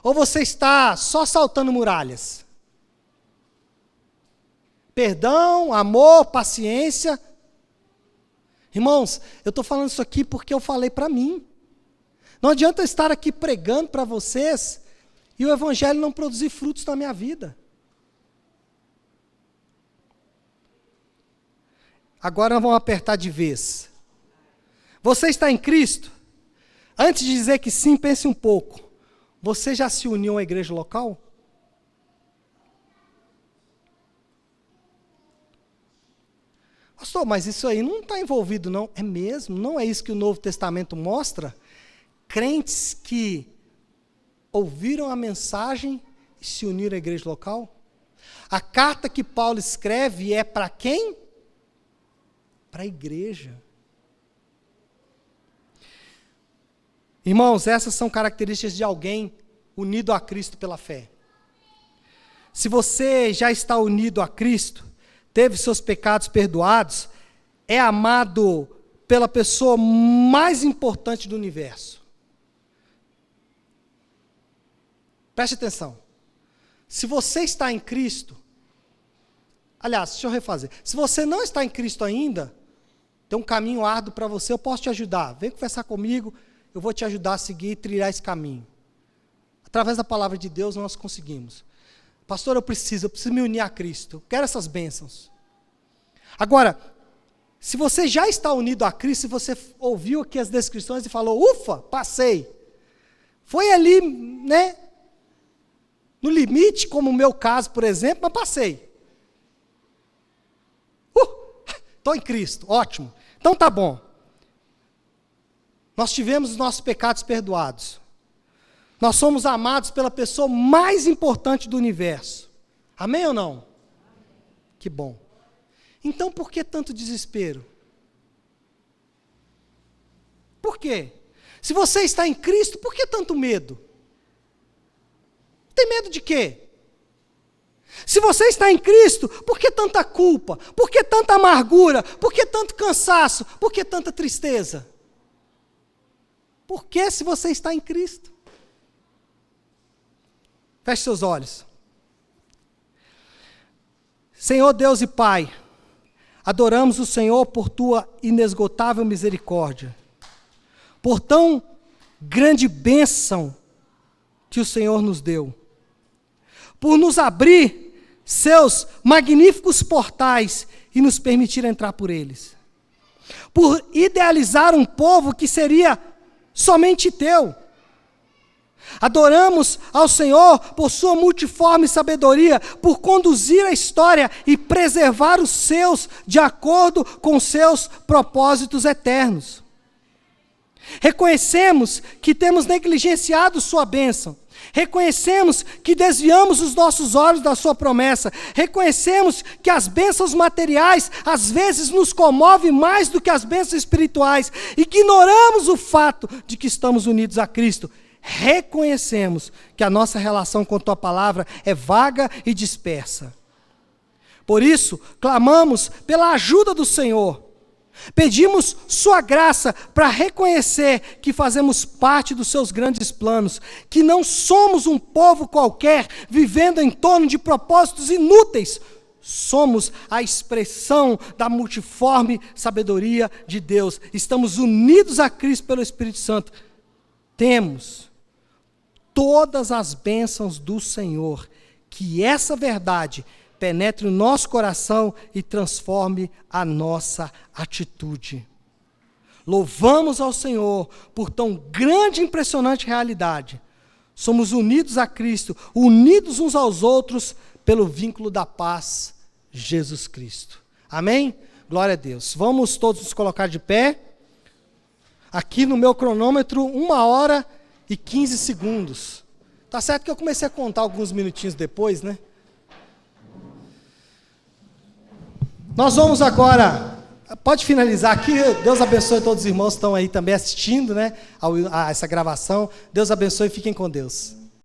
Ou você está só saltando muralhas? Perdão, amor, paciência. Irmãos, eu estou falando isso aqui porque eu falei para mim. Não adianta eu estar aqui pregando para vocês e o Evangelho não produzir frutos na minha vida. Agora vamos apertar de vez. Você está em Cristo? Antes de dizer que sim, pense um pouco. Você já se uniu à igreja local? Pastor, mas isso aí não está envolvido não. É mesmo? Não é isso que o Novo Testamento mostra? Crentes que ouviram a mensagem e se uniram à igreja local? A carta que Paulo escreve é para quem? Para a igreja. Irmãos, essas são características de alguém unido a Cristo pela fé. Se você já está unido a Cristo, teve seus pecados perdoados, é amado pela pessoa mais importante do universo. Preste atenção. Se você está em Cristo, aliás, deixa eu refazer. Se você não está em Cristo ainda, tem um caminho árduo para você, eu posso te ajudar. Vem conversar comigo, eu vou te ajudar a seguir e trilhar esse caminho. Através da palavra de Deus nós conseguimos. Pastor, eu preciso me unir a Cristo. Eu quero essas bênçãos. Agora, se você já está unido a Cristo, se você ouviu aqui as descrições e falou, ufa, passei. Foi ali, né? No limite, como o meu caso, por exemplo, mas passei. Estou em Cristo, ótimo. Então tá bom. Nós tivemos os nossos pecados perdoados. Nós somos amados pela pessoa mais importante do universo. Amém ou não? Que bom. Então por que tanto desespero? Por quê? Se você está em Cristo, por que tanto medo? Tem medo de quê? Se você está em Cristo, por que tanta culpa? Por que tanta amargura? Por que tanto cansaço? Por que tanta tristeza? Por que se você está em Cristo? Feche seus olhos. Senhor Deus e Pai, adoramos o Senhor por Tua inesgotável misericórdia, por tão grande bênção que o Senhor nos deu, por nos abrir seus magníficos portais e nos permitir entrar por eles, por idealizar um povo que seria somente Teu. Adoramos ao Senhor por sua multiforme sabedoria, por conduzir a história e preservar os seus de acordo com seus propósitos eternos. Reconhecemos que temos negligenciado sua bênção. Reconhecemos que desviamos os nossos olhos da sua promessa. Reconhecemos que as bênçãos materiais às vezes nos comovem mais do que as bênçãos espirituais. Ignoramos o fato de que estamos unidos a Cristo. Reconhecemos que a nossa relação com Tua palavra é vaga e dispersa. Por isso, clamamos pela ajuda do Senhor. Pedimos Sua graça para reconhecer que fazemos parte dos Seus grandes planos, que não somos um povo qualquer vivendo em torno de propósitos inúteis. Somos a expressão da multiforme sabedoria de Deus. Estamos unidos a Cristo pelo Espírito Santo. Temos todas as bênçãos do Senhor, que essa verdade penetre no nosso coração e transforme a nossa atitude. Louvamos ao Senhor por tão grande e impressionante realidade. Somos unidos a Cristo, unidos uns aos outros pelo vínculo da paz, Jesus Cristo. Amém? Glória a Deus. Vamos todos nos colocar de pé. Aqui no meu cronômetro, 1h15. Tá certo que eu comecei a contar alguns minutinhos depois, né? Nós vamos agora, pode finalizar aqui, Deus abençoe todos os irmãos que estão aí também assistindo, né, a essa gravação. Deus abençoe e fiquem com Deus.